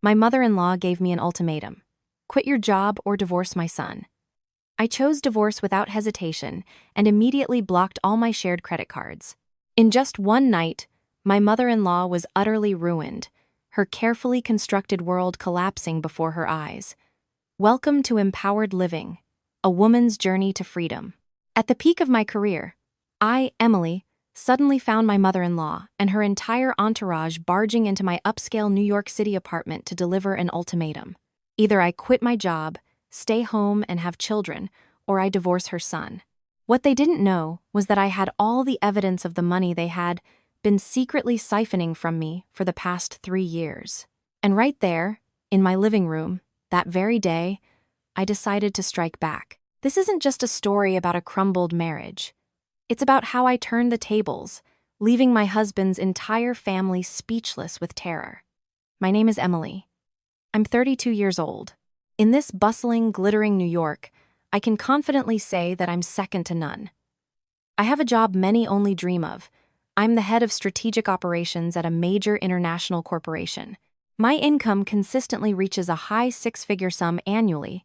My mother-in-law gave me an ultimatum: quit your job or divorce my son. I chose divorce without hesitation and immediately blocked all my shared credit cards. In just one night, my mother-in-law was utterly ruined, her carefully constructed world collapsing before her eyes. Welcome to Empowered Living, a woman's journey to freedom. At the peak of my career, I, Emily, suddenly found my mother-in-law and her entire entourage barging into my upscale New York City apartment to deliver an ultimatum. Either I quit my job, stay home and have children, or I divorce her son. What they didn't know was that I had all the evidence of the money they had been secretly siphoning from me for the past 3 years. And right there, in my living room, that very day, I decided to strike back. This isn't just a story about a crumbled marriage. It's about how I turned the tables, leaving my husband's entire family speechless with terror. My name is Emily. I'm 32 years old. In this bustling, glittering New York, I can confidently say that I'm second to none. I have a job many only dream of. I'm the head of strategic operations at a major international corporation. My income consistently reaches a high 6-figure sum annually,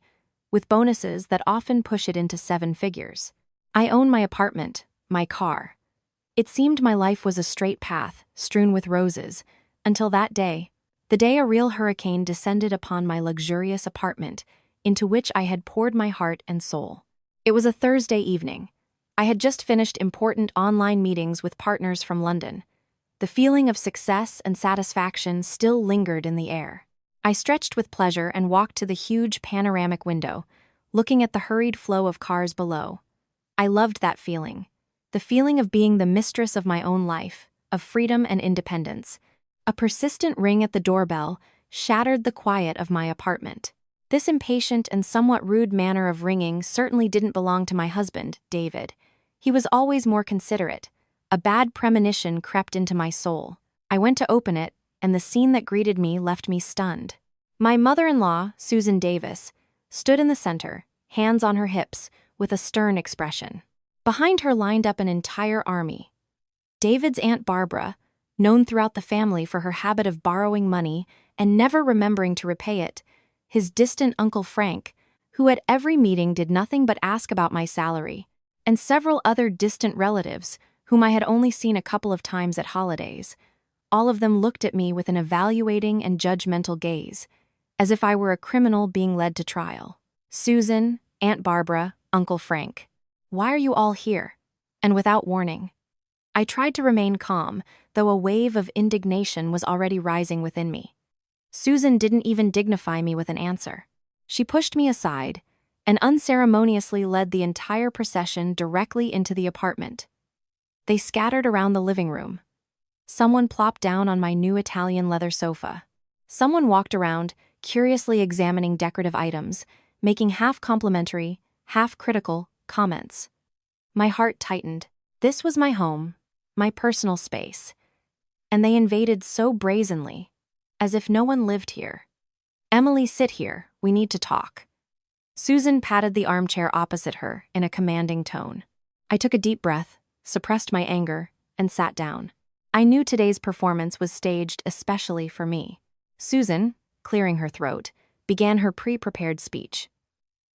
with bonuses that often push it into 7 figures. I own my apartment, my car. It seemed my life was a straight path, strewn with roses, until that day, the day a real hurricane descended upon my luxurious apartment, into which I had poured my heart and soul. It was a Thursday evening. I had just finished important online meetings with partners from London. The feeling of success and satisfaction still lingered in the air. I stretched with pleasure and walked to the huge panoramic window, looking at the hurried flow of cars below. I loved that feeling. The feeling of being the mistress of my own life, of freedom and independence. A persistent ring at the doorbell shattered the quiet of my apartment. This impatient and somewhat rude manner of ringing certainly didn't belong to my husband, David. He was always more considerate. A bad premonition crept into my soul. I went to open it, and the scene that greeted me left me stunned. My mother-in-law, Susan Davis, stood in the center, hands on her hips, with a stern expression. Behind her lined up an entire army. David's Aunt Barbara, known throughout the family for her habit of borrowing money and never remembering to repay it, his distant Uncle Frank, who at every meeting did nothing but ask about my salary, and several other distant relatives, whom I had only seen a couple of times at holidays. All of them looked at me with an evaluating and judgmental gaze, as if I were a criminal being led to trial. Susan, Aunt Barbara, Uncle Frank. Why are you all here? And without warning. I tried to remain calm, though a wave of indignation was already rising within me. Susan didn't even dignify me with an answer. She pushed me aside and unceremoniously led the entire procession directly into the apartment. They scattered around the living room. Someone plopped down on my new Italian leather sofa. Someone walked around, curiously examining decorative items, making half-complimentary, half-critical comments. My heart tightened. This was my home, my personal space. And they invaded so brazenly, as if no one lived here. Emily, sit here, we need to talk. Susan patted the armchair opposite her in a commanding tone. I took a deep breath, suppressed my anger, and sat down. I knew today's performance was staged especially for me. Susan, clearing her throat, began her pre-prepared speech.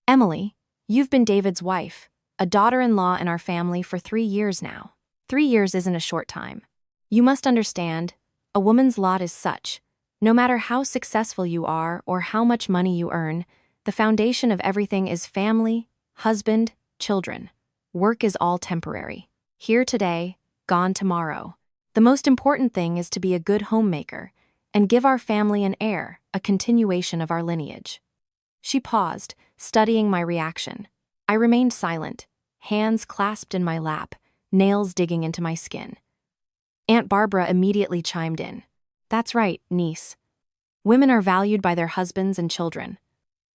Emily, you've been David's wife, a daughter-in-law in our family for 3 years now. 3 years isn't a short time. You must understand, a woman's lot is such. No matter how successful you are or how much money you earn, the foundation of everything is family, husband, children. Work is all temporary. Here today, gone tomorrow. The most important thing is to be a good homemaker and give our family an heir, a continuation of our lineage. She paused, studying my reaction. I remained silent, hands clasped in my lap, nails digging into my skin. Aunt Barbara immediately chimed in. That's right, niece. Women are valued by their husbands and children.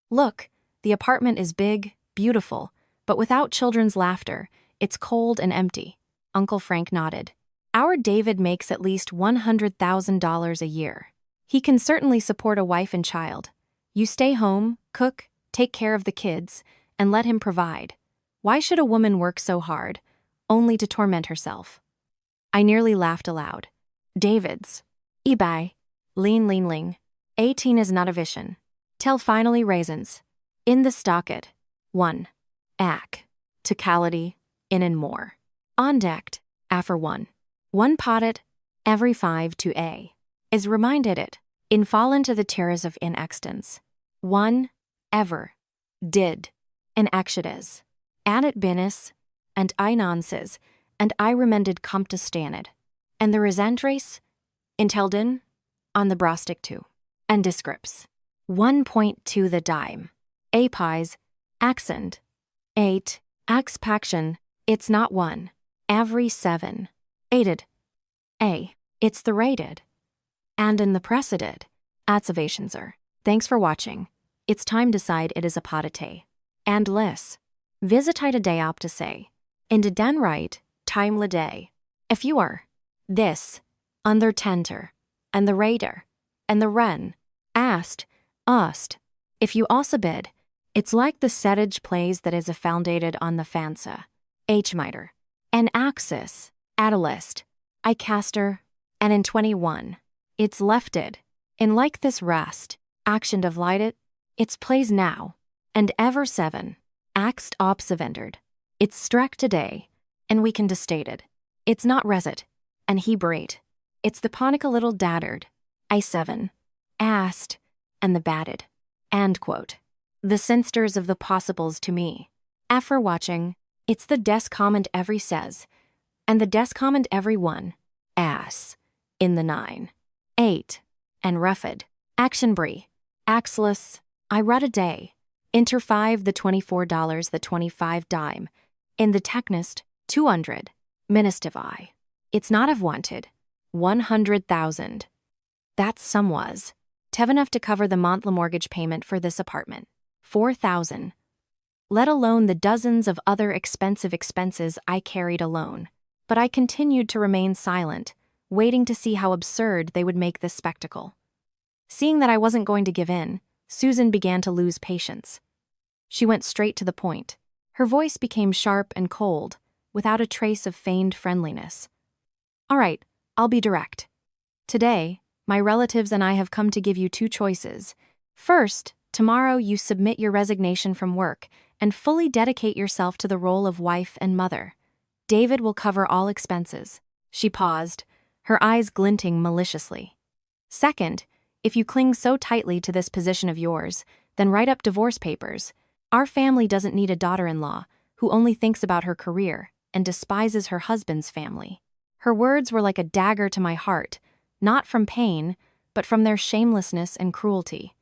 Look, the apartment is big, beautiful, but without children's laughter, it's cold and empty. Uncle Frank nodded. Our David makes at least $100,000 a year. He can certainly support a wife and child. You stay home, cook, take care of the kids, and let him provide. Why should a woman work so hard, only to torment herself? I nearly laughed aloud. David's. Ibai. Ling ling ling. 18 is not a vision. Till finally raisins. In the stocket. 1. Ac. Tocality. In and more. On decked. After 1. One potted. Every 5 to a. Is reminded it. In fall into the terrace of in extens. 1. Ever. Did. In actions. Added binis. And I nonces. And I remended compta stanid. And the resentrace. Intelden. On the brostic too. And descripts. 1.2 the dime. Apies. Accent. 8. Axpaction. It's not 1. Every 7. Aided. A. It's the rated. And in the preceded. Atsevations are. Thanks for watching. It's time decide it is a potite. And less. Visitite day op to say. In de den right, time la day. If you are. This. Under tenter. And the radar. And the wren. Asked. Ust. If you also bid. It's like the settage plays that is founded on the fansa. H-miter. And axis. Adalist. I caster. And in 21. It's lefted. In like this rest. Action of lighted. It's plays now. And ever 7. Axt observendered. It's struck today. And we can destated. It's not resit. And he brate. It's the ponica little daddered. I 7. Asked. And the batted. And quote. The sinsters of the possibles to me. After watching, it's the des comment every says. And the des comment every one. Ass. In the 9. 8. And ruffed. Action brie. Axless. I read a day. Inter 5 the $24 the 25 dime. In the technist, 200. Ministivai. It's not have wanted. 100,000. That's some was. Tev enough to cover the monthly mortgage payment for this apartment. 4,000. Let alone the dozens of other expenses I carried alone. But I continued to remain silent, waiting to see how absurd they would make this spectacle. Seeing that I wasn't going to give in, Susan began to lose patience. She went straight to the point. Her voice became sharp and cold, without a trace of feigned friendliness. All right, I'll be direct. Today, my relatives and I have come to give you 2 choices. First, tomorrow you submit your resignation from work and fully dedicate yourself to the role of wife and mother. David will cover all expenses. She paused, her eyes glinting maliciously. Second, if you cling so tightly to this position of yours, then write up divorce papers. Our family doesn't need a daughter-in-law who only thinks about her career and despises her husband's family. Her words were like a dagger to my heart, not from pain, but from their shamelessness and cruelty.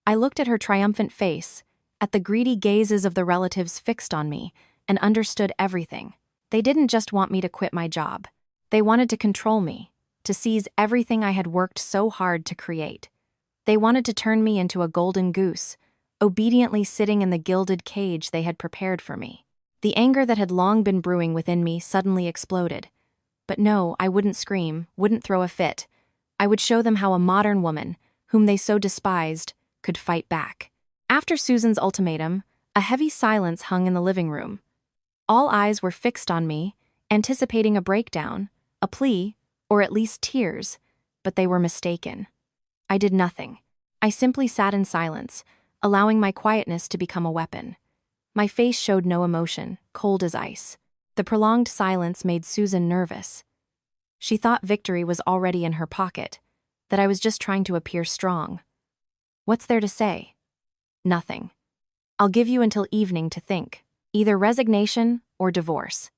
I looked at her triumphant face, at the greedy gazes of the relatives fixed on me, and understood everything. They didn't just want me to quit my job. They wanted to control me, to seize everything I had worked so hard to create. They wanted to turn me into a golden goose, obediently sitting in the gilded cage they had prepared for me. The anger that had long been brewing within me suddenly exploded. But no, I wouldn't scream, wouldn't throw a fit. I would show them how a modern woman, whom they so despised, could fight back. After Susan's ultimatum, a heavy silence hung in the living room. All eyes were fixed on me, anticipating a breakdown, a plea, or at least tears, but they were mistaken. I did nothing. I simply sat in silence, allowing my quietness to become a weapon. My face showed no emotion, cold as ice. The prolonged silence made Susan nervous. She thought victory was already in her pocket, that I was just trying to appear strong. What's there to say? Nothing. I'll give you until evening to think. Either resignation or divorce.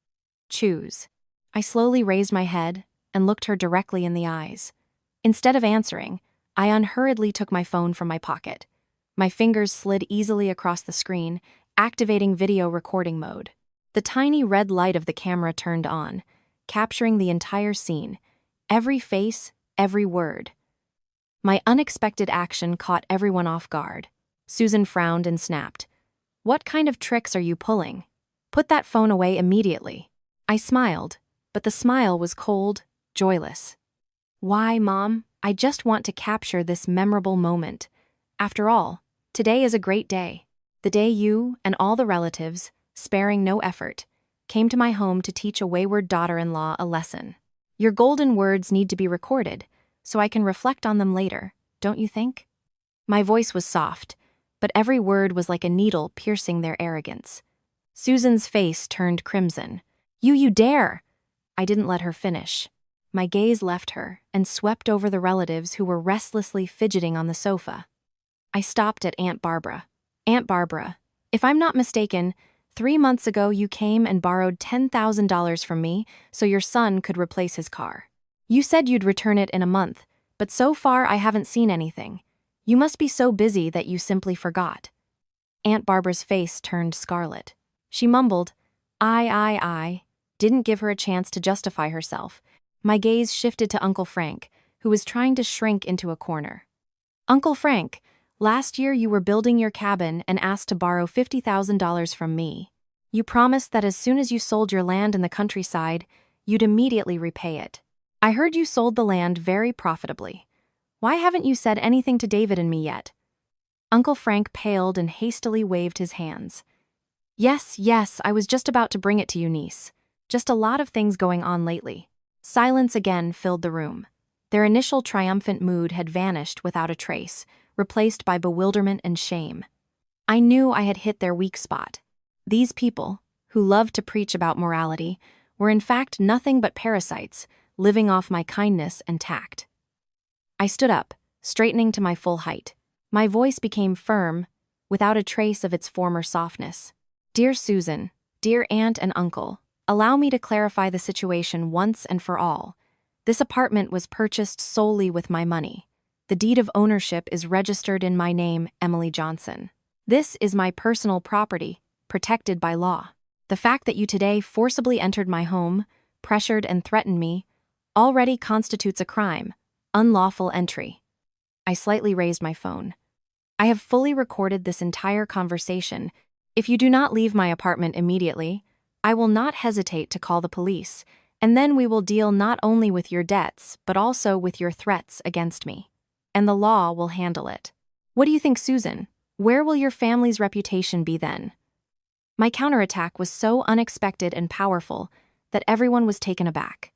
Choose. I slowly raised my head and looked her directly in the eyes. Instead of answering, I unhurriedly took my phone from my pocket. My fingers slid easily across the screen, activating video recording mode. The tiny red light of the camera turned on, capturing the entire scene, every face, every word. My unexpected action caught everyone off guard. Susan frowned and snapped. "What kind of tricks are you pulling? Put that phone away immediately." I smiled, but the smile was cold, joyless. "Why, Mom? I just want to capture this memorable moment. After all, today is a great day. The day you and all the relatives, sparing no effort, came to my home to teach a wayward daughter-in-law a lesson. Your golden words need to be recorded, so I can reflect on them later, don't you think?" My voice was soft, but every word was like a needle piercing their arrogance. Susan's face turned crimson. You dare! I didn't let her finish. My gaze left her and swept over the relatives who were restlessly fidgeting on the sofa. I stopped at Aunt Barbara. Aunt Barbara, if I'm not mistaken, 3 months ago you came and borrowed $10,000 from me so your son could replace his car. You said you'd return it in a month, but so far I haven't seen anything. You must be so busy that you simply forgot. Aunt Barbara's face turned scarlet. She mumbled, I didn't give her a chance to justify herself. My gaze shifted to Uncle Frank, who was trying to shrink into a corner. Uncle Frank, last year you were building your cabin and asked to borrow $50,000 from me. You promised that as soon as you sold your land in the countryside, you'd immediately repay it. I heard you sold the land very profitably. Why haven't you said anything to David and me yet? Uncle Frank paled and hastily waved his hands. Yes, I was just about to bring it to you, niece. Just a lot of things going on lately. Silence again filled the room. Their initial triumphant mood had vanished without a trace, replaced by bewilderment and shame. I knew I had hit their weak spot. These people, who loved to preach about morality, were in fact nothing but parasites, living off my kindness and tact. I stood up, straightening to my full height. My voice became firm, without a trace of its former softness. Dear Susan, dear aunt and uncle, allow me to clarify the situation once and for all. This apartment was purchased solely with my money. The deed of ownership is registered in my name, Emily Johnson. This is my personal property, protected by law. The fact that you today forcibly entered my home, pressured and threatened me, already constitutes a crime, unlawful entry. I slightly raised my phone. I have fully recorded this entire conversation. If you do not leave my apartment immediately, I will not hesitate to call the police, and then we will deal not only with your debts, but also with your threats against me. And the law will handle it. What do you think, Susan? Where will your family's reputation be then? My counterattack was so unexpected and powerful that everyone was taken aback.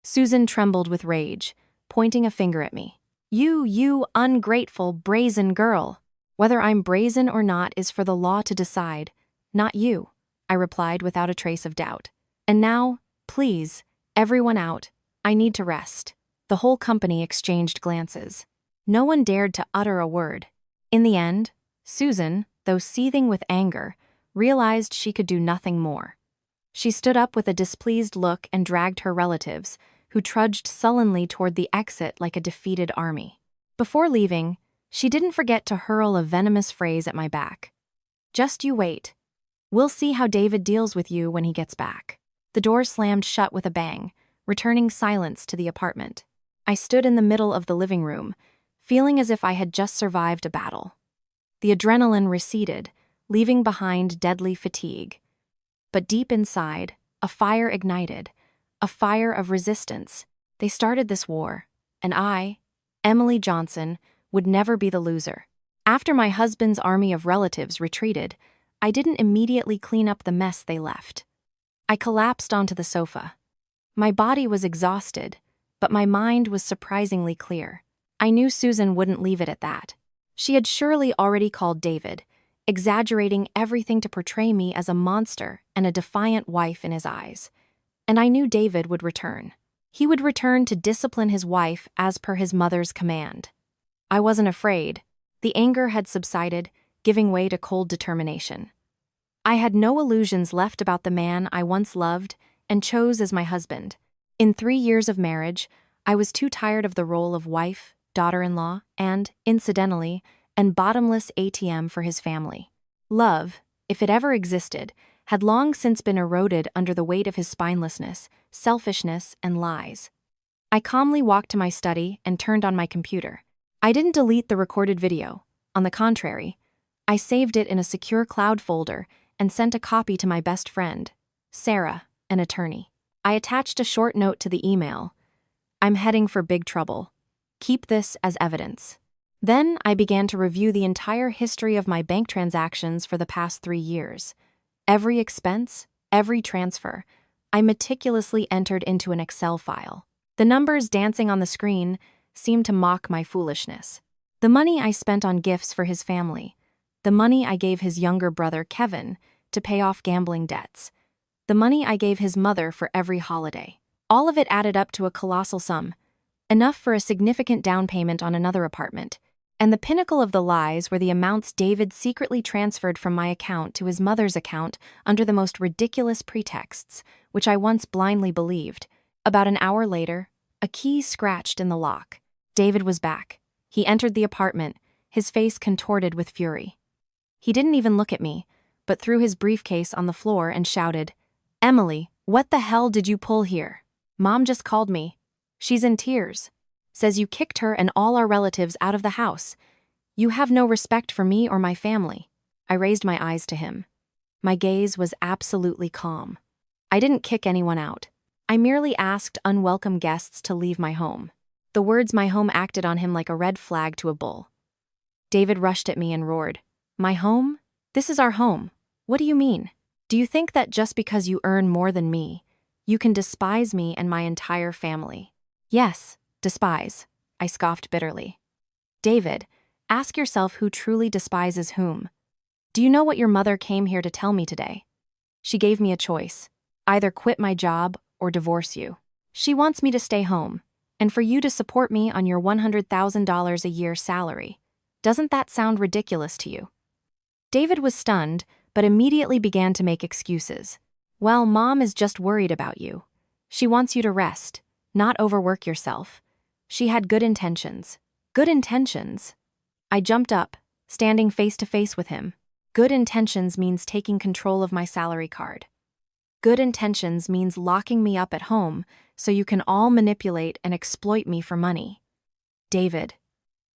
Susan trembled with rage, pointing a finger at me. You ungrateful, brazen girl. Whether I'm brazen or not is for the law to decide, not you, I replied without a trace of doubt. And now, please, everyone out. I need to rest. The whole company exchanged glances. No one dared to utter a word. In the end, Susan, though seething with anger, realized she could do nothing more. She stood up with a displeased look and dragged her relatives, who trudged sullenly toward the exit like a defeated army. Before leaving, she didn't forget to hurl a venomous phrase at my back. Just you wait. We'll see how David deals with you when he gets back. The door slammed shut with a bang, returning silence to the apartment. I stood in the middle of the living room, feeling as if I had just survived a battle. The adrenaline receded, leaving behind deadly fatigue. But deep inside, a fire ignited, a fire of resistance. They started this war, and I, Emily Johnson, would never be the loser. After my husband's army of relatives retreated, I didn't immediately clean up the mess they left. I collapsed onto the sofa. My body was exhausted, but my mind was surprisingly clear. I knew Susan wouldn't leave it at that. She had surely already called David, exaggerating everything to portray me as a monster and a defiant wife in his eyes. And I knew David would return. He would return to discipline his wife as per his mother's command. I wasn't afraid. The anger had subsided, giving way to cold determination. I had no illusions left about the man I once loved and chose as my husband. In 3 years of marriage, I was too tired of the role of wife, daughter-in-law, and, incidentally, an bottomless ATM for his family. Love, if it ever existed, had long since been eroded under the weight of his spinelessness, selfishness, and lies. I calmly walked to my study and turned on my computer. I didn't delete the recorded video. On the contrary, I saved it in a secure cloud folder and sent a copy to my best friend, Sarah, an attorney. I attached a short note to the email. I'm heading for big trouble. Keep this as evidence. Then I began to review the entire history of my bank transactions for the past 3 years. Every expense, every transfer, I meticulously entered into an Excel file. The numbers dancing on the screen seemed to mock my foolishness. The money I spent on gifts for his family. The money I gave his younger brother, Kevin, to pay off gambling debts. The money I gave his mother for every holiday. All of it added up to a colossal sum, enough for a significant down payment on another apartment. And the pinnacle of the lies were the amounts David secretly transferred from my account to his mother's account under the most ridiculous pretexts, which I once blindly believed. About an hour later, a key scratched in the lock. David was back. He entered the apartment, his face contorted with fury. He didn't even look at me, but threw his briefcase on the floor and shouted, "Emily, what the hell did you pull here? Mom just called me. She's in tears. Says you kicked her and all our relatives out of the house. You have no respect for me or my family." I raised my eyes to him. My gaze was absolutely calm. I didn't kick anyone out. I merely asked unwelcome guests to leave my home. The words "my home" acted on him like a red flag to a bull. David rushed at me and roared, "My home? This is our home. What do you mean? Do you think that just because you earn more than me, you can despise me and my entire family?" "Yes, despise," I scoffed bitterly. "David, ask yourself who truly despises whom. Do you know what your mother came here to tell me today? She gave me a choice. Either quit my job or divorce you. She wants me to stay home, and for you to support me on your $100,000 a year salary. Doesn't that sound ridiculous to you?" David was stunned, but immediately began to make excuses. "Well, Mom is just worried about you. She wants you to rest, not overwork yourself. She had good intentions." Good intentions? I jumped up, standing face to face with him. Good intentions means taking control of my salary card. Good intentions means locking me up at home so you can all manipulate and exploit me for money. David,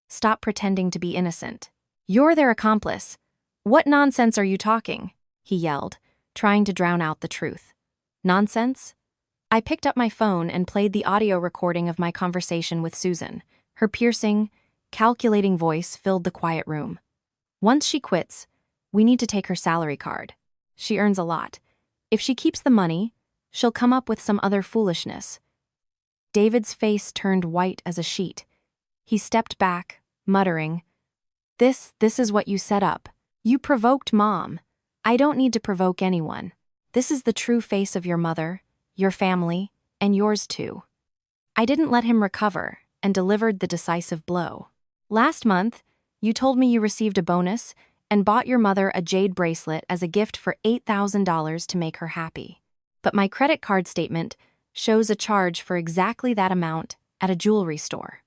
stop pretending to be innocent. You're their accomplice. What nonsense are you talking? He yelled, trying to drown out the truth. Nonsense? I picked up my phone and played the audio recording of my conversation with Susan. Her piercing, calculating voice filled the quiet room. "Once she quits, we need to take her salary card. She earns a lot. If she keeps the money, she'll come up with some other foolishness." David's face turned white as a sheet. He stepped back, muttering, This is what you set up. You provoked Mom. I don't need to provoke anyone. This is the true face of your mother, your family, and yours too." I didn't let him recover and delivered the decisive blow. "Last month, you told me you received a bonus and bought your mother a jade bracelet as a gift for $8,000 to make her happy. But my credit card statement shows a charge for exactly that amount at a jewelry store.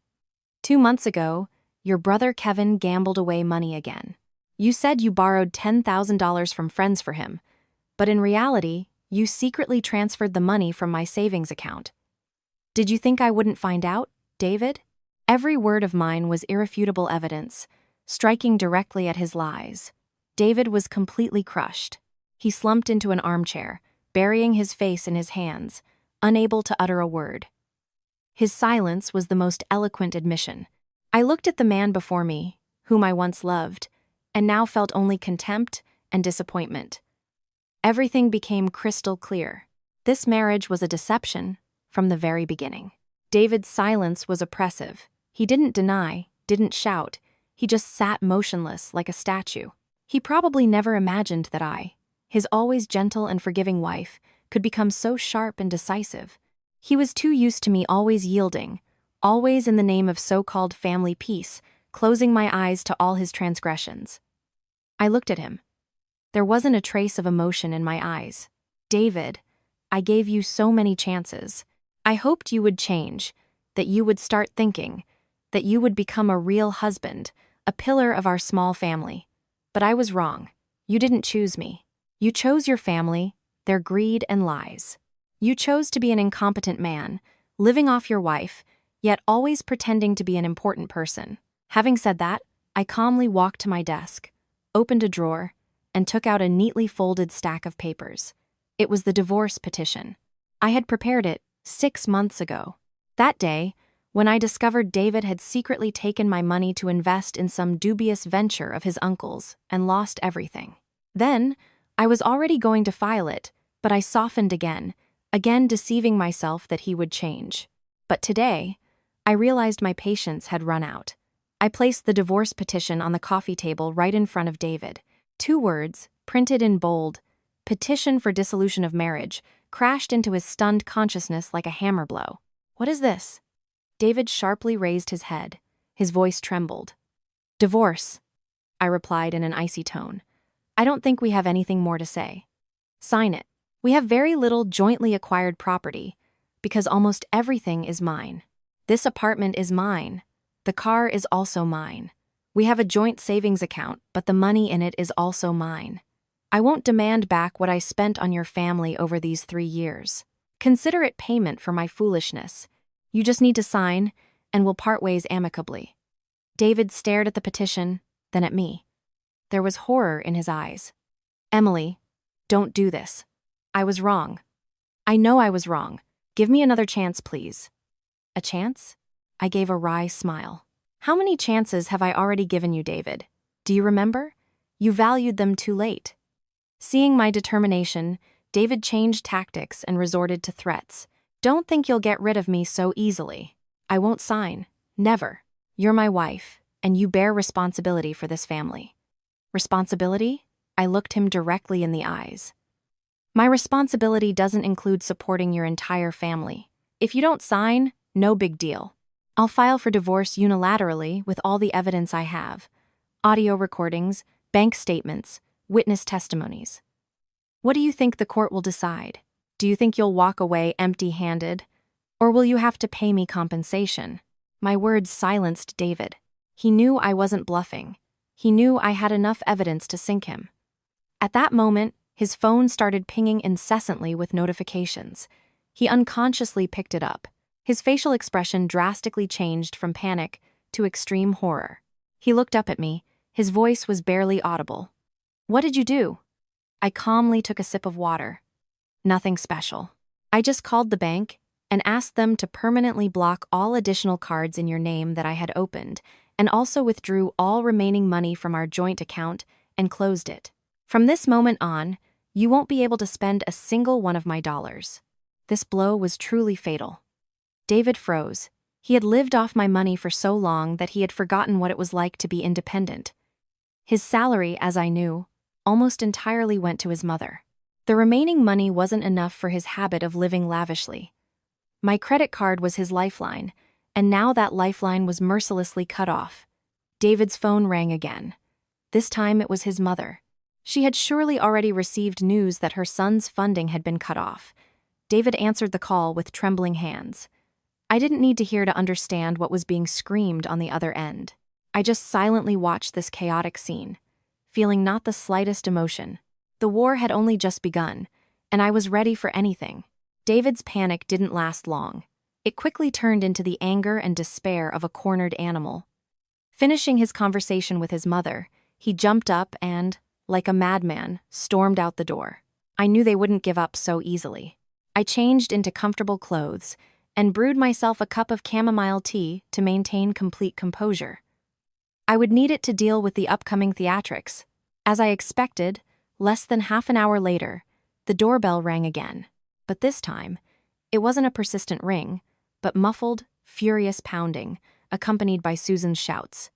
2 months ago, your brother Kevin gambled away money again. You said you borrowed $10,000 from friends for him, but in reality, you secretly transferred the money from my savings account. Did you think I wouldn't find out, David?" Every word of mine was irrefutable evidence, striking directly at his lies. David was completely crushed. He slumped into an armchair, burying his face in his hands, unable to utter a word. His silence was the most eloquent admission. I looked at the man before me, whom I once loved, and now felt only contempt and disappointment. Everything became crystal clear. This marriage was a deception from the very beginning. David's silence was oppressive. He didn't deny, didn't shout. He just sat motionless like a statue. He probably never imagined that I, his always gentle and forgiving wife, could become so sharp and decisive. He was too used to me always yielding, always in the name of so-called family peace, closing my eyes to all his transgressions. I looked at him. There wasn't a trace of emotion in my eyes. "David, I gave you so many chances. I hoped you would change, that you would start thinking, that you would become a real husband, a pillar of our small family. But I was wrong. You didn't choose me. You chose your family, their greed and lies. You chose to be an incompetent man, living off your wife, yet always pretending to be an important person." Having said that, I calmly walked to my desk, opened a drawer, and took out a neatly folded stack of papers. It was the divorce petition. I had prepared it 6 months ago. That day, when I discovered David had secretly taken my money to invest in some dubious venture of his uncle's and lost everything. Then, I was already going to file it, but I softened again deceiving myself that he would change. But today, I realized my patience had run out. I placed the divorce petition on the coffee table right in front of David. 2 words, printed in bold, "Petition for dissolution of marriage," crashed into his stunned consciousness like a hammer blow. "What is this?" David sharply raised his head. His voice trembled. "Divorce," I replied in an icy tone. "I don't think we have anything more to say. Sign it. We have very little jointly acquired property, because almost everything is mine. This apartment is mine. The car is also mine. We have a joint savings account, but the money in it is also mine. I won't demand back what I spent on your family over these 3 years. Consider it payment for my foolishness. You just need to sign, and we'll part ways amicably." David stared at the petition, then at me. There was horror in his eyes. "Emily, don't do this. I was wrong. I know I was wrong. Give me another chance, please." "A chance?" I gave a wry smile. "How many chances have I already given you, David? Do you remember? You valued them too late." Seeing my determination, David changed tactics and resorted to threats. "Don't think you'll get rid of me so easily. I won't sign. Never. You're my wife, and you bear responsibility for this family." "Responsibility?" I looked him directly in the eyes. "My responsibility doesn't include supporting your entire family. If you don't sign, no big deal. I'll file for divorce unilaterally with all the evidence I have. Audio recordings, bank statements, witness testimonies. What do you think the court will decide? Do you think you'll walk away empty-handed? Or will you have to pay me compensation?" My words silenced David. He knew I wasn't bluffing. He knew I had enough evidence to sink him. At that moment, his phone started pinging incessantly with notifications. He unconsciously picked it up. His facial expression drastically changed from panic to extreme horror. He looked up at me. His voice was barely audible. "What did you do?" I calmly took a sip of water. "Nothing special. I just called the bank and asked them to permanently block all additional cards in your name that I had opened, and also withdrew all remaining money from our joint account and closed it. From this moment on, you won't be able to spend a single one of my dollars." This blow was truly fatal. David froze. He had lived off my money for so long that he had forgotten what it was like to be independent. His salary, as I knew, almost entirely went to his mother. The remaining money wasn't enough for his habit of living lavishly. My credit card was his lifeline, and now that lifeline was mercilessly cut off. David's phone rang again. This time it was his mother. She had surely already received news that her son's funding had been cut off. David answered the call with trembling hands. I didn't need to hear to understand what was being screamed on the other end. I just silently watched this chaotic scene, feeling not the slightest emotion. The war had only just begun, and I was ready for anything. David's panic didn't last long. It quickly turned into the anger and despair of a cornered animal. Finishing his conversation with his mother, he jumped up and, like a madman, stormed out the door. I knew they wouldn't give up so easily. I changed into comfortable clothes and brewed myself a cup of chamomile tea to maintain complete composure. I would need it to deal with the upcoming theatrics. As I expected, less than half an hour later, the doorbell rang again. But this time, it wasn't a persistent ring, but muffled, furious pounding, accompanied by Susan's shouts.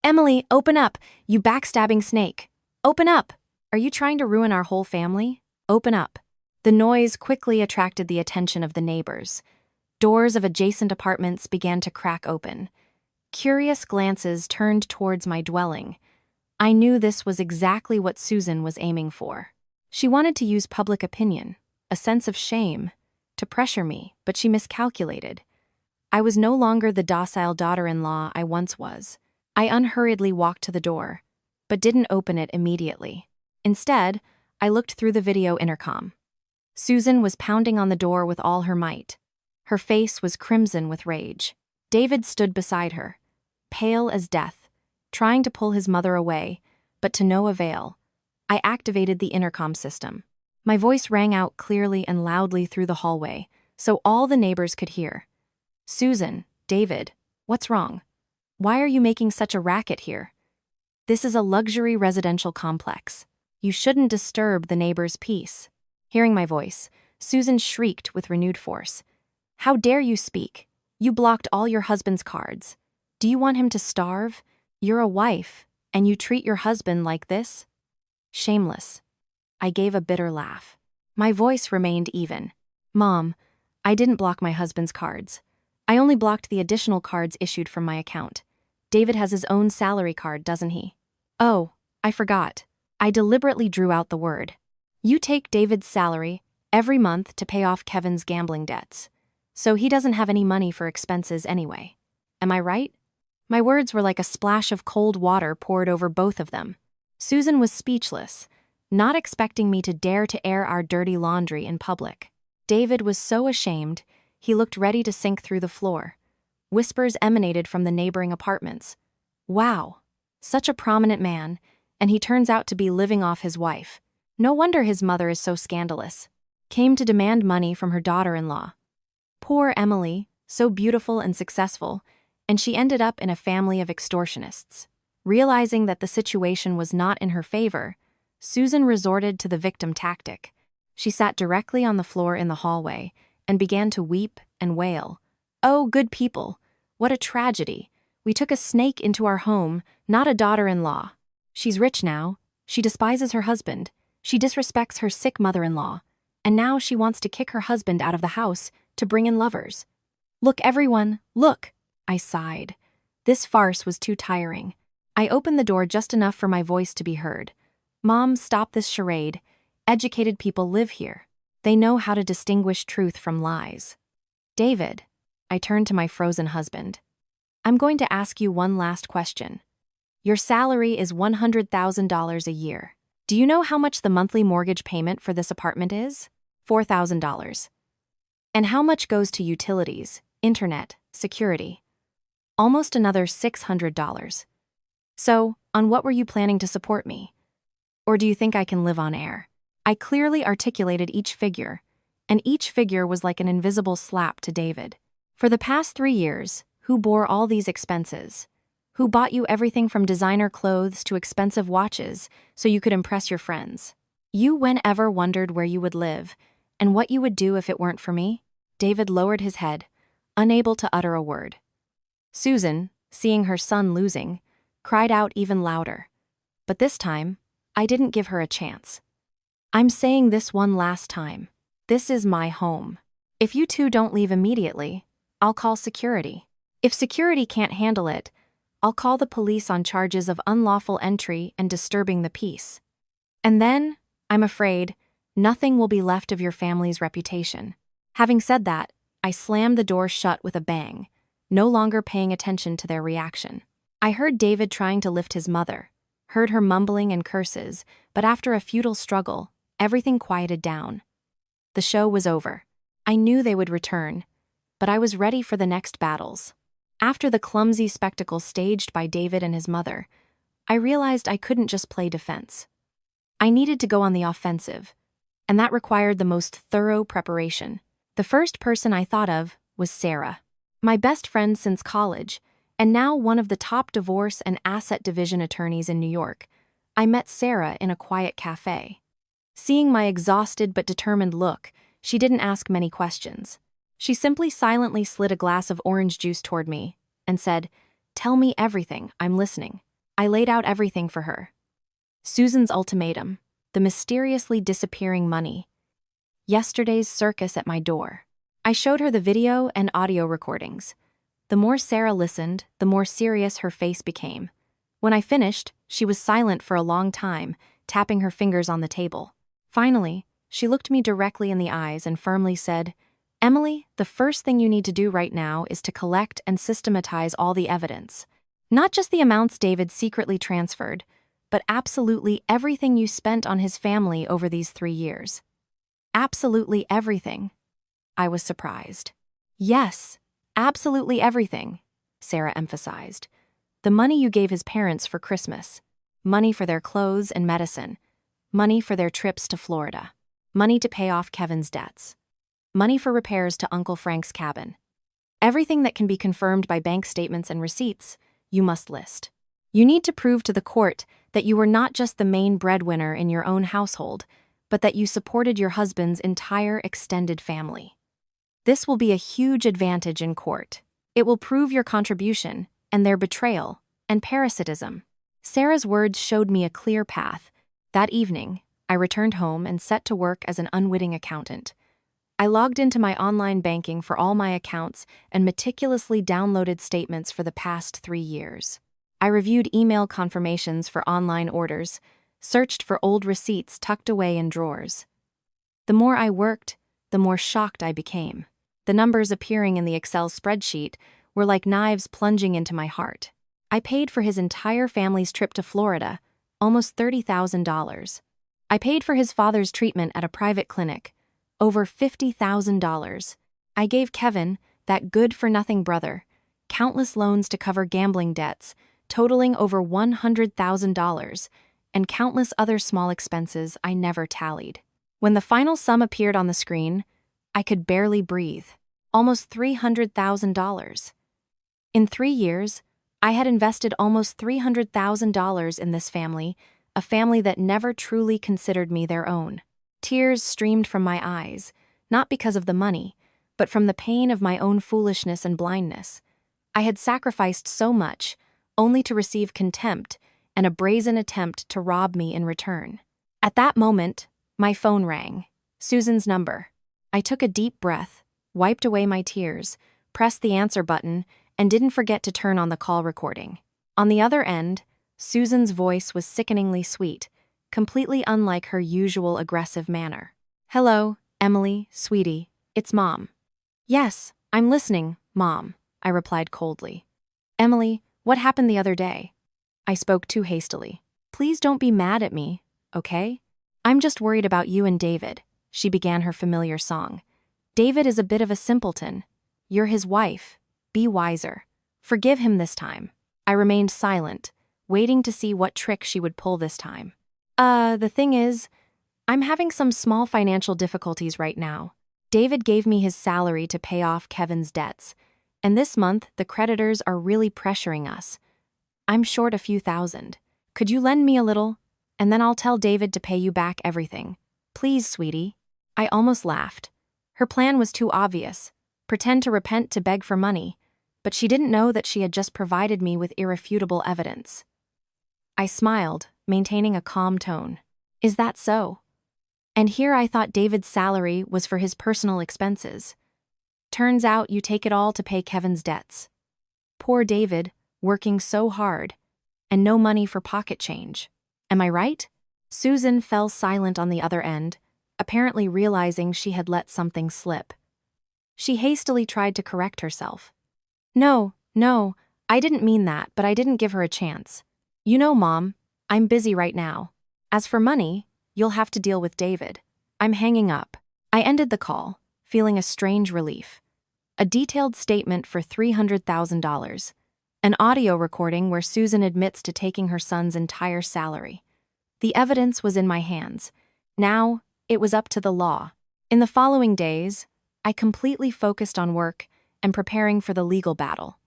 "Emily, open up, you backstabbing snake! Open up! Are you trying to ruin our whole family? Open up!" The noise quickly attracted the attention of the neighbors. Doors of adjacent apartments began to crack open. Curious glances turned towards my dwelling. I knew this was exactly what Susan was aiming for. She wanted to use public opinion, a sense of shame, to pressure me, but she miscalculated. I was no longer the docile daughter-in-law I once was. I unhurriedly walked to the door, but didn't open it immediately. Instead, I looked through the video intercom. Susan was pounding on the door with all her might. Her face was crimson with rage. David stood beside her, pale as death, trying to pull his mother away, but to no avail. I activated the intercom system. My voice rang out clearly and loudly through the hallway, so all the neighbors could hear. "Susan, David, what's wrong? Why are you making such a racket here? This is a luxury residential complex. You shouldn't disturb the neighbors' peace." Hearing my voice, Susan shrieked with renewed force. "How dare you speak? You blocked all your husband's cards. Do you want him to starve? You're a wife, and you treat your husband like this? Shameless. I gave a bitter laugh. My voice remained even. Mom, I didn't block my husband's cards. I only blocked the additional cards issued from my account. David has his own salary card, doesn't he? Oh, I forgot. I deliberately drew out the word. You take David's salary every month to pay off Kevin's gambling debts, so he doesn't have any money for expenses anyway. Am I right? My words were like a splash of cold water poured over both of them. Susan was speechless, not expecting me to dare to air our dirty laundry in public. David was so ashamed, he looked ready to sink through the floor. Whispers emanated from the neighboring apartments. Wow, such a prominent man, and he turns out to be living off his wife. No wonder his mother is so scandalous. Came to demand money from her daughter-in-law. Poor Emily, so beautiful and successful, and she ended up in a family of extortionists. Realizing that the situation was not in her favor, Susan resorted to the victim tactic. She sat directly on the floor in the hallway and began to weep and wail. Oh, good people, what a tragedy. We took a snake into our home, not a daughter-in-law. She's rich now. She despises her husband. She disrespects her sick mother-in-law. And now she wants to kick her husband out of the house to bring in lovers. Look, everyone, look! I sighed. This farce was too tiring. I opened the door just enough for my voice to be heard. Mom, stop this charade. Educated people live here. They know how to distinguish truth from lies. David, I turned to my frozen husband. I'm going to ask you one last question. Your salary is $100,000 a year. Do you know how much the monthly mortgage payment for this apartment is? $4,000. And how much goes to utilities, internet, security? Almost another $600. So, on what were you planning to support me? Or do you think I can live on air? I clearly articulated each figure, and each figure was like an invisible slap to David. For the past 3 years, who bore all these expenses? Who bought you everything from designer clothes to expensive watches so you could impress your friends? You whenever wondered where you would live and what you would do if it weren't for me? David lowered his head, unable to utter a word. Susan, seeing her son losing, cried out even louder. But this time, I didn't give her a chance. I'm saying this one last time. This is my home. If you two don't leave immediately, I'll call security. If security can't handle it, I'll call the police on charges of unlawful entry and disturbing the peace. And then, I'm afraid, nothing will be left of your family's reputation. Having said that, I slammed the door shut with a bang, no longer paying attention to their reaction. I heard David trying to lift his mother, heard her mumbling and curses, but after a futile struggle, everything quieted down. The show was over. I knew they would return, but I was ready for the next battles. After the clumsy spectacle staged by David and his mother, I realized I couldn't just play defense. I needed to go on the offensive, and that required the most thorough preparation. The first person I thought of was Sarah, my best friend since college, and now one of the top divorce and asset division attorneys in New York. I met Sarah in a quiet cafe. Seeing my exhausted but determined look, she didn't ask many questions. She simply silently slid a glass of orange juice toward me and said, "Tell me everything, I'm listening." I laid out everything for her. Susan's ultimatum, the mysteriously disappearing money, yesterday's circus at my door. I showed her the video and audio recordings. The more Sarah listened, the more serious her face became. When I finished, she was silent for a long time, tapping her fingers on the table. Finally, she looked me directly in the eyes and firmly said, "Emily, the first thing you need to do right now is to collect and systematize all the evidence. Not just the amounts David secretly transferred, but absolutely everything you spent on his family over these 3 years." Absolutely everything. I was surprised. Yes, absolutely everything, Sarah emphasized. The money you gave his parents for Christmas, money for their clothes and medicine, money for their trips to Florida, money to pay off Kevin's debts, money for repairs to Uncle Frank's cabin. Everything that can be confirmed by bank statements and receipts, you must list. You need to prove to the court that you were not just the main breadwinner in your own household, but that you supported your husband's entire extended family. This will be a huge advantage in court. It will prove your contribution, and their betrayal, and parasitism. Sarah's words showed me a clear path. That evening, I returned home and set to work as an unwitting accountant. I logged into my online banking for all my accounts and meticulously downloaded statements for the past 3 years. I reviewed email confirmations for online orders, searched for old receipts tucked away in drawers. The more I worked, the more shocked I became. The numbers appearing in the Excel spreadsheet were like knives plunging into my heart. I paid for his entire family's trip to Florida, almost $30,000. I paid for his father's treatment at a private clinic, over $50,000. I gave Kevin, that good-for-nothing brother, countless loans to cover gambling debts, totaling over $100,000, and countless other small expenses I never tallied. When the final sum appeared on the screen, I could barely breathe. Almost $300,000. In 3 years, I had invested almost $300,000 in this family, a family that never truly considered me their own. Tears streamed from my eyes, not because of the money, but from the pain of my own foolishness and blindness. I had sacrificed so much, only to receive contempt and a brazen attempt to rob me in return. At that moment, my phone rang. Susan's number. I took a deep breath, wiped away my tears, pressed the answer button, and didn't forget to turn on the call recording. On the other end, Susan's voice was sickeningly sweet, completely unlike her usual aggressive manner. "Hello, Emily, sweetie, it's Mom." "Yes, I'm listening, Mom," I replied coldly. "Emily, what happened the other day?" I spoke too hastily. "Please don't be mad at me, okay? I'm just worried about you and David," she began her familiar song. "David is a bit of a simpleton. You're his wife. Be wiser. Forgive him this time." I remained silent, waiting to see what trick she would pull this time. The thing is, I'm having some small financial difficulties right now. David gave me his salary to pay off Kevin's debts, and this month the creditors are really pressuring us. I'm short a few thousand. Could you lend me a little? And then I'll tell David to pay you back everything. Please, sweetie." I almost laughed. Her plan was too obvious. Pretend to repent to beg for money, but she didn't know that she had just provided me with irrefutable evidence. I smiled, maintaining a calm tone. "Is that so?" And here I thought David's salary was for his personal expenses. Turns out you take it all to pay Kevin's debts. Poor David, working so hard, and no money for pocket change. Am I right? Susan fell silent on the other end, apparently realizing she had let something slip. She hastily tried to correct herself. No, I didn't mean that, but I didn't give her a chance. You know, Mom, I'm busy right now. As for money, you'll have to deal with David. I'm hanging up." I ended the call, feeling a strange relief. A detailed statement for $300,000. An audio recording where Susan admits to taking her son's entire salary. The evidence was in my hands. Now, it was up to the law. In the following days, I completely focused on work and preparing for the legal battle.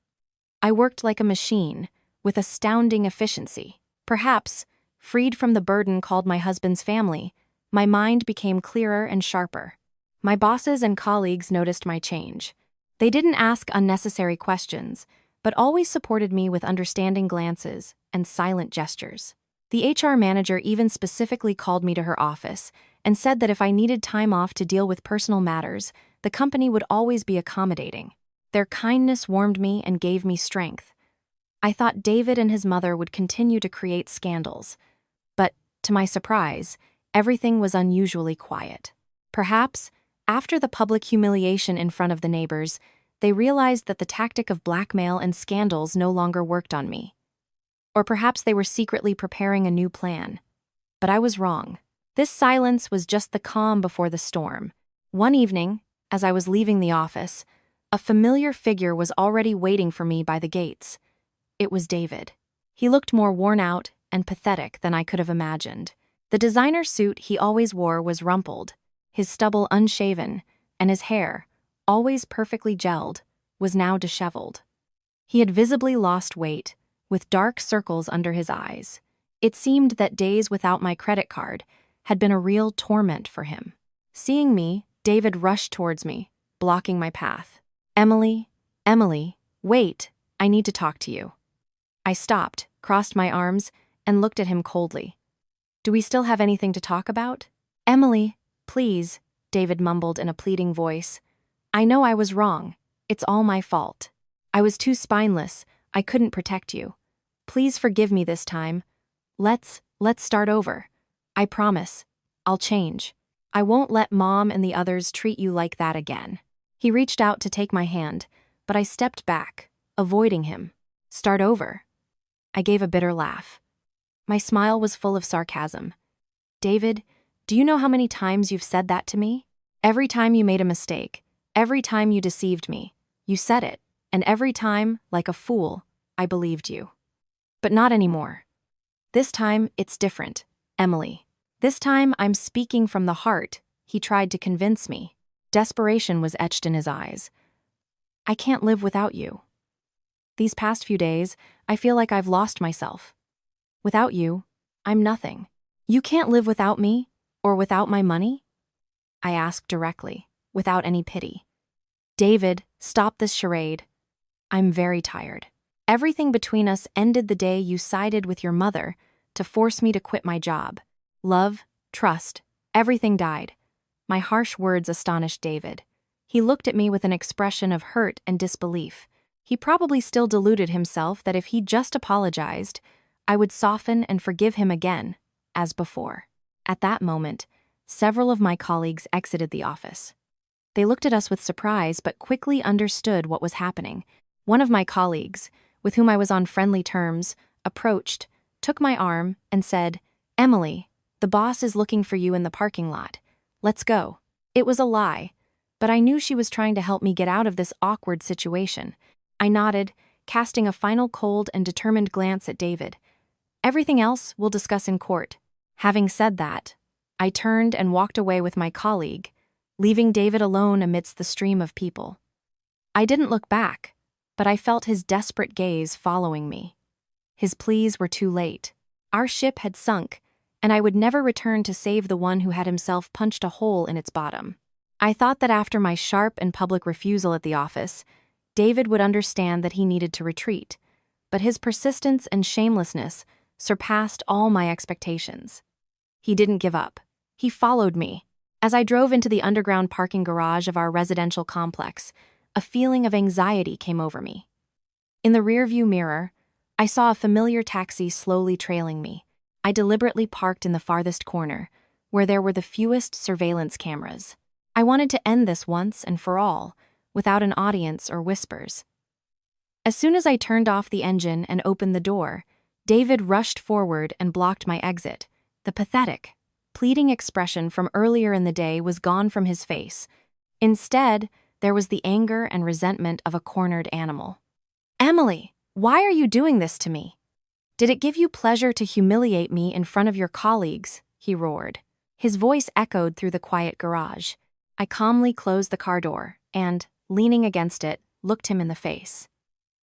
I worked like a machine, with astounding efficiency. Perhaps, freed from the burden called my husband's family, my mind became clearer and sharper. My bosses and colleagues noticed my change. They didn't ask unnecessary questions, but always supported me with understanding glances and silent gestures. The HR manager even specifically called me to her office and said that if I needed time off to deal with personal matters, the company would always be accommodating. Their kindness warmed me and gave me strength. I thought David and his mother would continue to create scandals, but, to my surprise, everything was unusually quiet. Perhaps, after the public humiliation in front of the neighbors, they realized that the tactic of blackmail and scandals no longer worked on me. Or perhaps they were secretly preparing a new plan. But I was wrong. This silence was just the calm before the storm. One evening, as I was leaving the office, a familiar figure was already waiting for me by the gates. It was David. He looked more worn out and pathetic than I could have imagined. The designer suit he always wore was rumpled, his stubble unshaven, and his hair, always perfectly gelled, was now disheveled. He had visibly lost weight, with dark circles under his eyes. It seemed that days without my credit card had been a real torment for him. Seeing me, David rushed towards me, blocking my path. Emily, wait," I need to talk to you. I stopped, crossed my arms, and looked at him coldly. Do we still have anything to talk about? Emily, please, David mumbled in a pleading voice. I know I was wrong. It's all my fault. I was too spineless. I couldn't protect you. Please forgive me this time. Let's start over. I promise. I'll change. I won't let Mom and the others treat you like that again. He reached out to take my hand, but I stepped back, avoiding him. Start over. I gave a bitter laugh. My smile was full of sarcasm. David, do you know how many times you've said that to me? Every time you made a mistake, every time you deceived me, you said it, and every time, like a fool, I believed you. But not anymore. This time, it's different, Emily. This time, I'm speaking from the heart, he tried to convince me. Desperation was etched in his eyes. I can't live without you. These past few days, I feel like I've lost myself. Without you, I'm nothing. You can't live without me, or without my money? I asked directly, without any pity. David, stop this charade. I'm very tired. Everything between us ended the day you sided with your mother to force me to quit my job. Love, trust, everything died. My harsh words astonished David. He looked at me with an expression of hurt and disbelief. He probably still deluded himself that if he just apologized, I would soften and forgive him again, as before. At that moment, several of my colleagues exited the office. They looked at us with surprise but quickly understood what was happening. One of my colleagues, with whom I was on friendly terms, approached, took my arm, and said, Emily, the boss is looking for you in the parking lot. Let's go. It was a lie, but I knew she was trying to help me get out of this awkward situation. I nodded, casting a final cold and determined glance at David. Everything else we'll discuss in court. Having said that, I turned and walked away with my colleague, leaving David alone amidst the stream of people. I didn't look back, but I felt his desperate gaze following me. His pleas were too late. Our ship had sunk, and I would never return to save the one who had himself punched a hole in its bottom. I thought that after my sharp and public refusal at the office, David would understand that he needed to retreat, but his persistence and shamelessness surpassed all my expectations. He didn't give up. He followed me. As I drove into the underground parking garage of our residential complex, a feeling of anxiety came over me. In the rearview mirror, I saw a familiar taxi slowly trailing me. I deliberately parked in the farthest corner, where there were the fewest surveillance cameras. I wanted to end this once and for all, without an audience or whispers. As soon as I turned off the engine and opened the door, David rushed forward and blocked my exit. The pathetic, pleading expression from earlier in the day was gone from his face. Instead, there was the anger and resentment of a cornered animal. Emily, why are you doing this to me? Did it give you pleasure to humiliate me in front of your colleagues? He roared. His voice echoed through the quiet garage. I calmly closed the car door and, leaning against it, looked him in the face.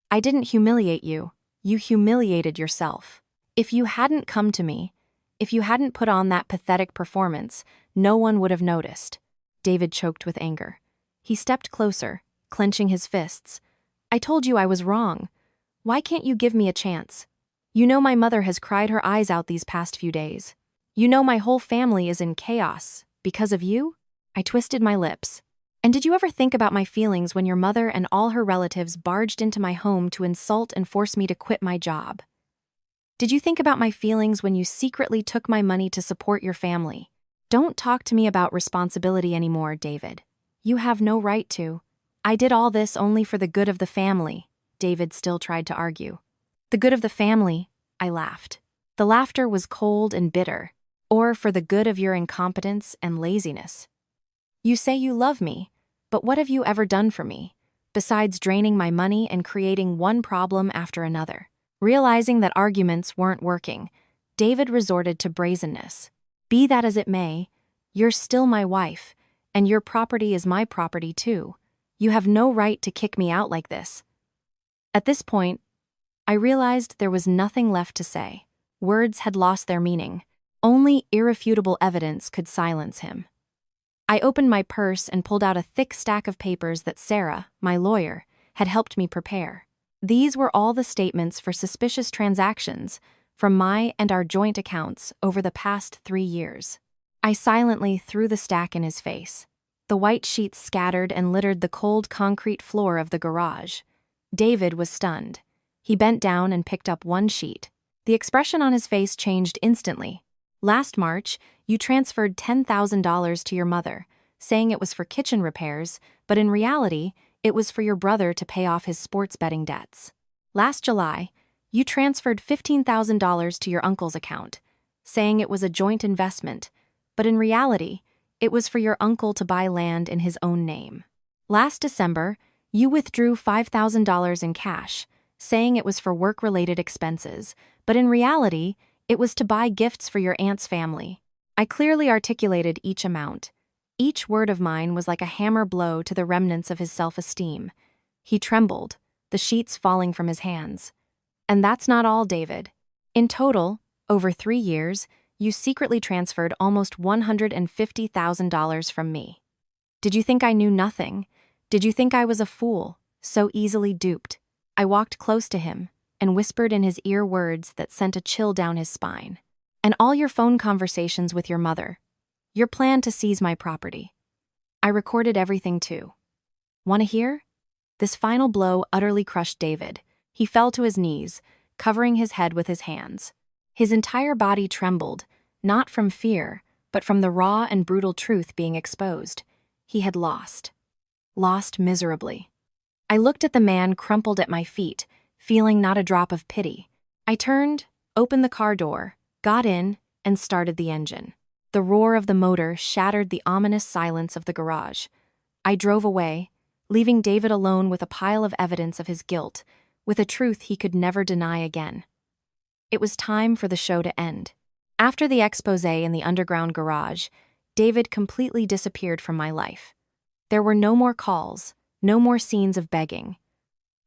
I didn't humiliate you. You humiliated yourself. If you hadn't come to me, if you hadn't put on that pathetic performance, no one would have noticed. David choked with anger. He stepped closer, clenching his fists. I told you I was wrong. Why can't you give me a chance? You know my mother has cried her eyes out these past few days. You know my whole family is in chaos. Because of you? I twisted my lips. And did you ever think about my feelings when your mother and all her relatives barged into my home to insult and force me to quit my job? Did you think about my feelings when you secretly took my money to support your family? Don't talk to me about responsibility anymore, David. You have no right to. I did all this only for the good of the family, David still tried to argue. The good of the family, I laughed. The laughter was cold and bitter, or for the good of your incompetence and laziness. You say you love me, but what have you ever done for me, besides draining my money and creating one problem after another? Realizing that arguments weren't working, David resorted to brazenness. Be that as it may, you're still my wife, and your property is my property too. You have no right to kick me out like this. At this point, I realized there was nothing left to say. Words had lost their meaning. Only irrefutable evidence could silence him. I opened my purse and pulled out a thick stack of papers that Sarah, my lawyer, had helped me prepare. These were all the statements for suspicious transactions from my and our joint accounts over the past 3 years. I silently threw the stack in his face. The white sheets scattered and littered the cold concrete floor of the garage. David was stunned. He bent down and picked up one sheet. The expression on his face changed instantly. Last March, you transferred $10,000 to your mother, saying it was for kitchen repairs, but in reality, it was for your brother to pay off his sports betting debts. Last July, you transferred $15,000 to your uncle's account, saying it was a joint investment, but in reality, it was for your uncle to buy land in his own name. Last December, you withdrew $5,000 in cash, saying it was for work-related expenses, but in reality, it was to buy gifts for your aunt's family. I clearly articulated each amount. Each word of mine was like a hammer blow to the remnants of his self-esteem. He trembled, the sheets falling from his hands. And that's not all, David. In total, over 3 years, you secretly transferred almost $150,000 from me. Did you think I knew nothing? Did you think I was a fool, so easily duped? I walked close to him and whispered in his ear words that sent a chill down his spine. And all your phone conversations with your mother. Your plan to seize my property. I recorded everything too. Want to hear? This final blow utterly crushed David. He fell to his knees, covering his head with his hands. His entire body trembled, not from fear, but from the raw and brutal truth being exposed. He had lost. Lost miserably. I looked at the man crumpled at my feet, feeling not a drop of pity. I turned, opened the car door, got in, and started the engine. The roar of the motor shattered the ominous silence of the garage. I drove away, leaving David alone with a pile of evidence of his guilt, with a truth he could never deny again. It was time for the show to end. After the exposé in the underground garage, David completely disappeared from my life. There were no more calls, no more scenes of begging.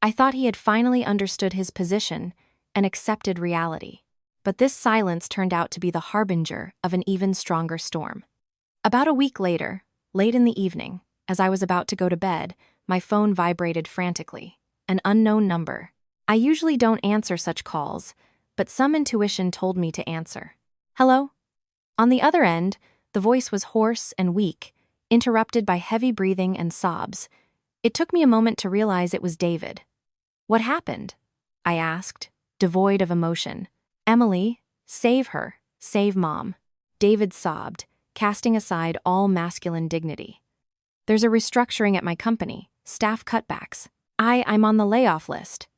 I thought he had finally understood his position and accepted reality. But this silence turned out to be the harbinger of an even stronger storm. About a week later, late in the evening, as I was about to go to bed, my phone vibrated frantically. An unknown number. I usually don't answer such calls, but some intuition told me to answer. Hello? On the other end, the voice was hoarse and weak, interrupted by heavy breathing and sobs. It took me a moment to realize it was David. What happened? I asked, devoid of emotion. Emily, save her, save Mom. David sobbed, casting aside all masculine dignity. There's a restructuring at my company, staff cutbacks. I'm on the layoff list.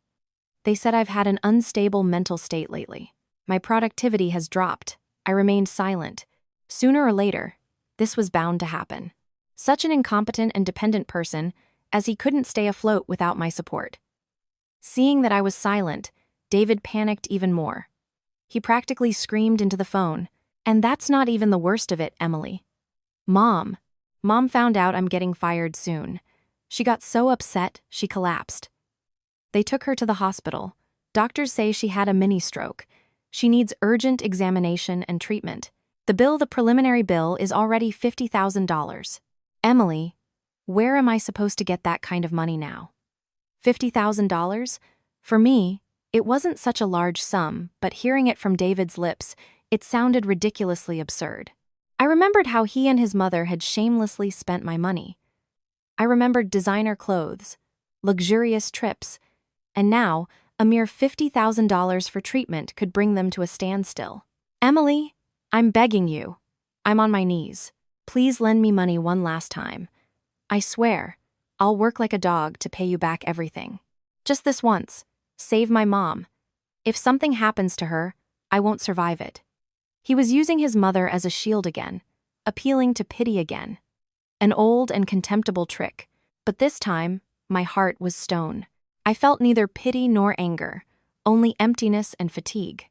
They said I've had an unstable mental state lately. My productivity has dropped. I remained silent. Sooner or later, this was bound to happen. Such an incompetent and dependent person, as he couldn't stay afloat without my support. Seeing that I was silent, David panicked even more. He practically screamed into the phone. And that's not even the worst of it, Emily. Mom found out I'm getting fired soon. She got so upset, she collapsed. They took her to the hospital. Doctors say she had a mini-stroke. She needs urgent examination and treatment. The preliminary bill is already $50,000. Emily, where am I supposed to get that kind of money now? $50,000? For me, it wasn't such a large sum, but hearing it from David's lips, it sounded ridiculously absurd. I remembered how he and his mother had shamelessly spent my money. I remembered designer clothes, luxurious trips, and now a mere $50,000 for treatment could bring them to a standstill. Emily, I'm begging you. I'm on my knees. Please lend me money one last time. I swear, I'll work like a dog to pay you back everything. Just this once. Save my mom. If something happens to her, I won't survive it. He was using his mother as a shield again, appealing to pity again. An old and contemptible trick, but this time, my heart was stone. I felt neither pity nor anger, only emptiness and fatigue.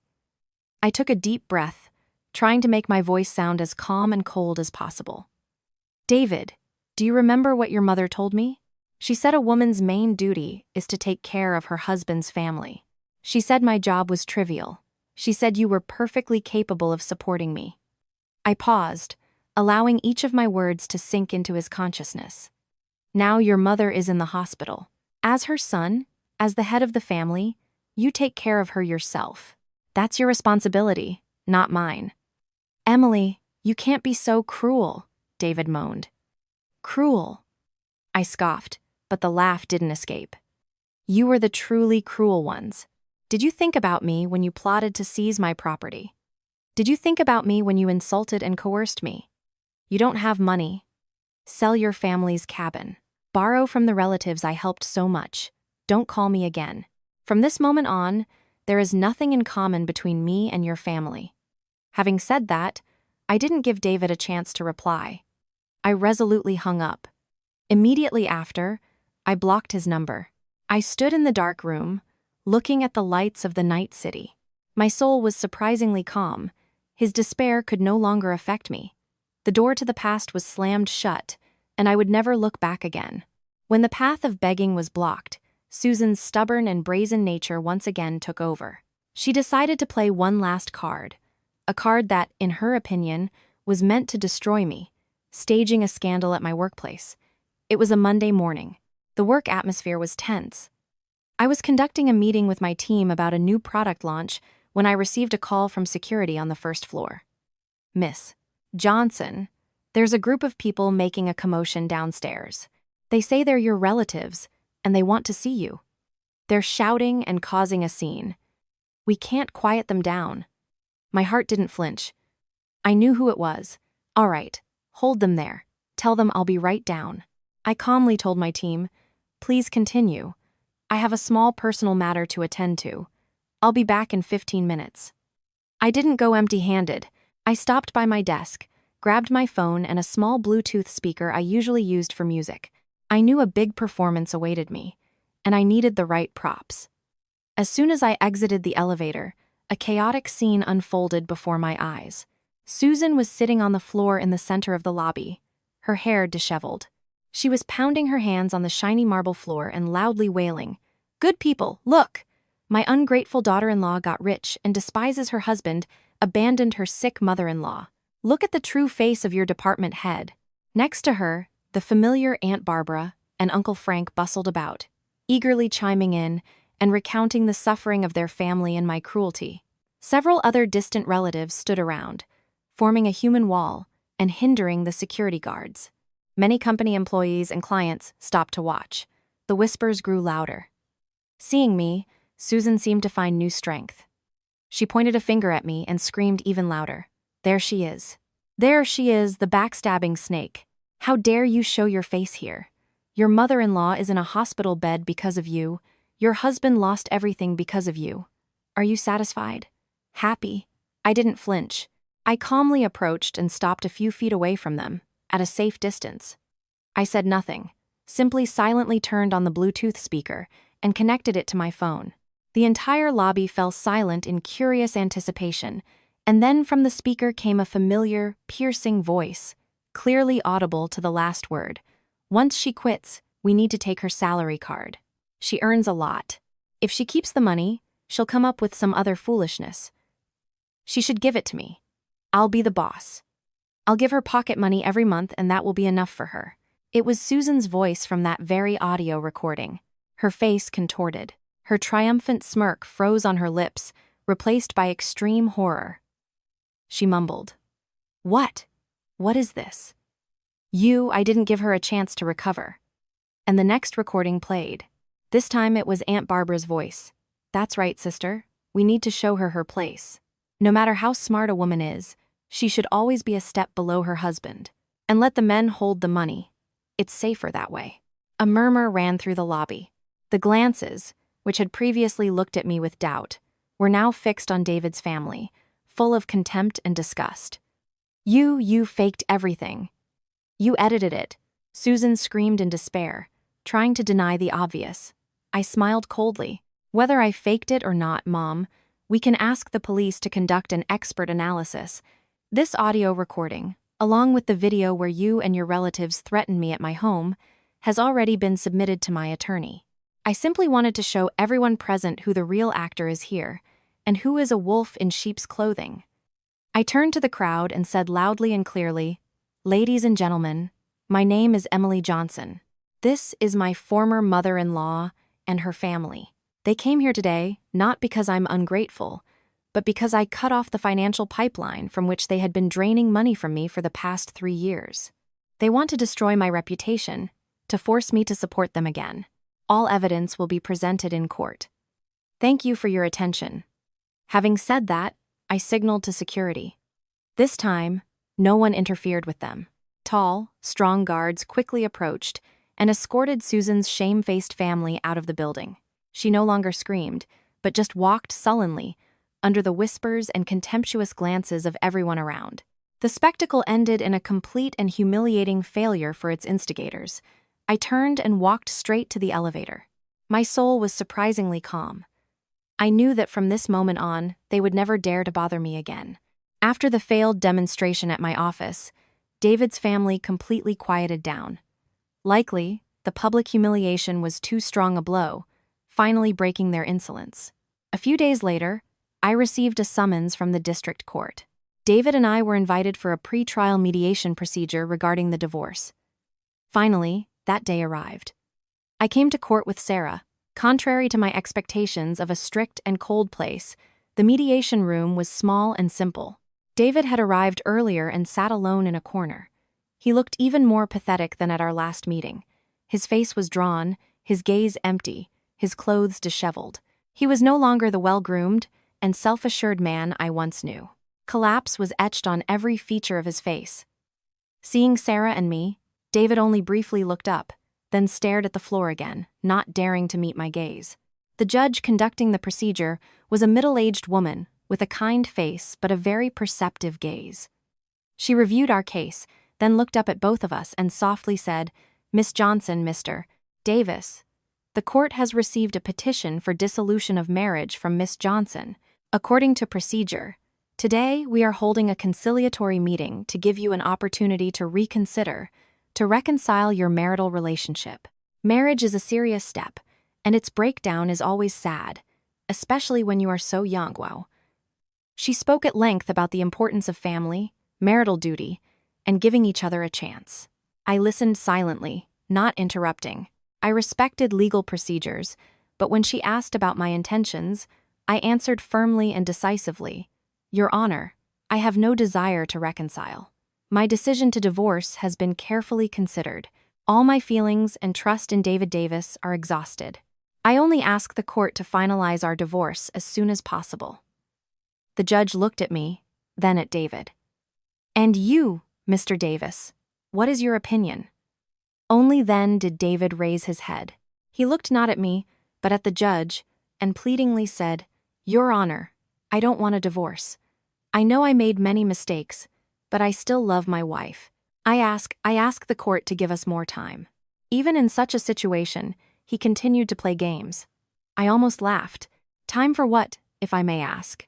I took a deep breath, trying to make my voice sound as calm and cold as possible. David, do you remember what your mother told me? She said a woman's main duty is to take care of her husband's family. She said my job was trivial. She said you were perfectly capable of supporting me. I paused, allowing each of my words to sink into his consciousness. Now your mother is in the hospital. As her son, As the head of the family, you take care of her yourself. That's your responsibility, not mine. Emily, you can't be so cruel, David moaned. Cruel? I scoffed, but the laugh didn't escape. You were the truly cruel ones. Did you think about me when you plotted to seize my property? Did you think about me when you insulted and coerced me? You don't have money. Sell your family's cabin. Borrow from the relatives I helped so much. Don't call me again. From this moment on, there is nothing in common between me and your family. Having said that, I didn't give David a chance to reply. I resolutely hung up. Immediately after, I blocked his number. I stood in the dark room, looking at the lights of the night city. My soul was surprisingly calm. His despair could no longer affect me. The door to the past was slammed shut, and I would never look back again. When the path of begging was blocked, Susan's stubborn and brazen nature once again took over. She decided to play one last card, a card that, in her opinion, was meant to destroy me, staging a scandal at my workplace. It was a Monday morning. The work atmosphere was tense. I was conducting a meeting with my team about a new product launch when I received a call from security on the first floor. Miss Johnson, there's a group of people making a commotion downstairs. They say they're your relatives, and they want to see you. They're shouting and causing a scene. We can't quiet them down. My heart didn't flinch. I knew who it was. All right, hold them there. Tell them I'll be right down. I calmly told my team, please continue. I have a small personal matter to attend to. I'll be back in 15 minutes. I didn't go empty-handed. I stopped by my desk, grabbed my phone and a small Bluetooth speaker I usually used for music. I knew a big performance awaited me, and I needed the right props. As soon as I exited the elevator, a chaotic scene unfolded before my eyes. Susan was sitting on the floor in the center of the lobby, her hair disheveled. She was pounding her hands on the shiny marble floor and loudly wailing, "Good people, look! My ungrateful daughter-in-law got rich and despises her husband, abandoned her sick mother-in-law. Look at the true face of your department head." Next to her, the familiar Aunt Barbara and Uncle Frank bustled about, eagerly chiming in and recounting the suffering of their family and my cruelty. Several other distant relatives stood around, forming a human wall and hindering the security guards. Many company employees and clients stopped to watch. The whispers grew louder. Seeing me, Susan seemed to find new strength. She pointed a finger at me and screamed even louder. There she is. There she is, the backstabbing snake. How dare you show your face here? Your mother-in-law is in a hospital bed because of you. Your husband lost everything because of you. Are you satisfied? Happy? I didn't flinch. I calmly approached and stopped a few feet away from them, at a safe distance. I said nothing, simply silently turned on the Bluetooth speaker and connected it to my phone. The entire lobby fell silent in curious anticipation, and then from the speaker came a familiar, piercing voice, clearly audible to the last word. Once she quits, we need to take her salary card. She earns a lot. If she keeps the money, she'll come up with some other foolishness. She should give it to me. I'll be the boss. I'll give her pocket money every month and that will be enough for her. It was Susan's voice from that very audio recording. Her face contorted. Her triumphant smirk froze on her lips, replaced by extreme horror. She mumbled, "What? What is this?" I didn't give her a chance to recover. And the next recording played. This time it was Aunt Barbara's voice. "That's right, sister. We need to show her her place. No matter how smart a woman is, she should always be a step below her husband. And let the men hold the money. It's safer that way." A murmur ran through the lobby. The glances, which had previously looked at me with doubt, were now fixed on David's family, full of contempt and disgust. You faked everything. You edited it," Susan screamed in despair, trying to deny the obvious. I smiled coldly. "Whether I faked it or not, Mom, we can ask the police to conduct an expert analysis. This audio recording, along with the video where you and your relatives threatened me at my home, has already been submitted to my attorney. I simply wanted to show everyone present who the real actor is here, and who is a wolf in sheep's clothing." I turned to the crowd and said loudly and clearly, "Ladies and gentlemen, my name is Emily Johnson. This is my former mother-in-law and her family. They came here today not because I'm ungrateful, but because I cut off the financial pipeline from which they had been draining money from me for the past 3 years. They want to destroy my reputation, to force me to support them again. All evidence will be presented in court. Thank you for your attention. Having said that, I signaled to security. This time, no one interfered with them. Tall, strong guards quickly approached and escorted Susan's shame-faced family out of the building. She no longer screamed, but just walked sullenly, under the whispers and contemptuous glances of everyone around. The spectacle ended in a complete and humiliating failure for its instigators. I turned and walked straight to the elevator. My soul was surprisingly calm. I knew that from this moment on, they would never dare to bother me again. After the failed demonstration at my office, David's family completely quieted down. Likely, the public humiliation was too strong a blow, finally breaking their insolence. A few days later, I received a summons from the district court. David and I were invited for a pre-trial mediation procedure regarding the divorce. Finally, that day arrived. I came to court with Sarah. Contrary to my expectations of a strict and cold place, the mediation room was small and simple. David had arrived earlier and sat alone in a corner. He looked even more pathetic than at our last meeting. His face was drawn, his gaze empty, his clothes disheveled. He was no longer the well-groomed and self-assured man I once knew. Collapse was etched on every feature of his face. Seeing Sarah and me, David only briefly looked up, then stared at the floor again, not daring to meet my gaze. The judge conducting the procedure was a middle-aged woman with a kind face but a very perceptive gaze. She reviewed our case, then looked up at both of us and softly said, "Miss Johnson, Mr. Davis, the court has received a petition for dissolution of marriage from Miss Johnson. According to procedure, today we are holding a conciliatory meeting to give you an opportunity to reconsider, to reconcile your marital relationship. Marriage is a serious step, and its breakdown is always sad, especially when you are so young." Wow. She spoke at length about the importance of family, marital duty, and giving each other a chance. I listened silently, not interrupting. I respected legal procedures, but when she asked about my intentions, I answered firmly and decisively, "Your Honor, I have no desire to reconcile. My decision to divorce has been carefully considered. All my feelings and trust in David Davis are exhausted. I only ask the court to finalize our divorce as soon as possible." The judge looked at me, then at David. "And you, Mr. Davis, what is your opinion?" Only then did David raise his head. He looked not at me, but at the judge, and pleadingly said, "Your Honor, I don't want a divorce. I know I made many mistakes, but I still love my wife. I ask the court to give us more time." Even in such a situation, he continued to play games. I almost laughed. "Time for what, if I may ask?"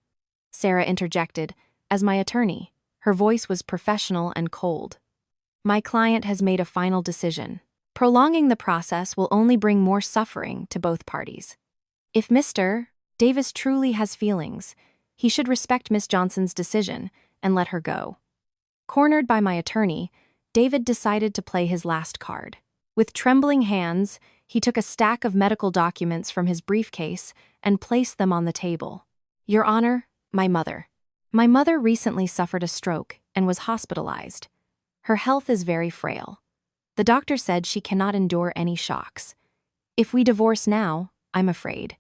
Sarah interjected, as my attorney. Her voice was professional and cold. "My client has made a final decision. Prolonging the process will only bring more suffering to both parties. If Mr. Davis truly has feelings, he should respect Miss Johnson's decision and let her go." Cornered by my attorney, David decided to play his last card. With trembling hands, he took a stack of medical documents from his briefcase and placed them on the table. "Your Honor, my mother. My mother recently suffered a stroke and was hospitalized. Her health is very frail. The doctor said she cannot endure any shocks. If we divorce now, I'm afraid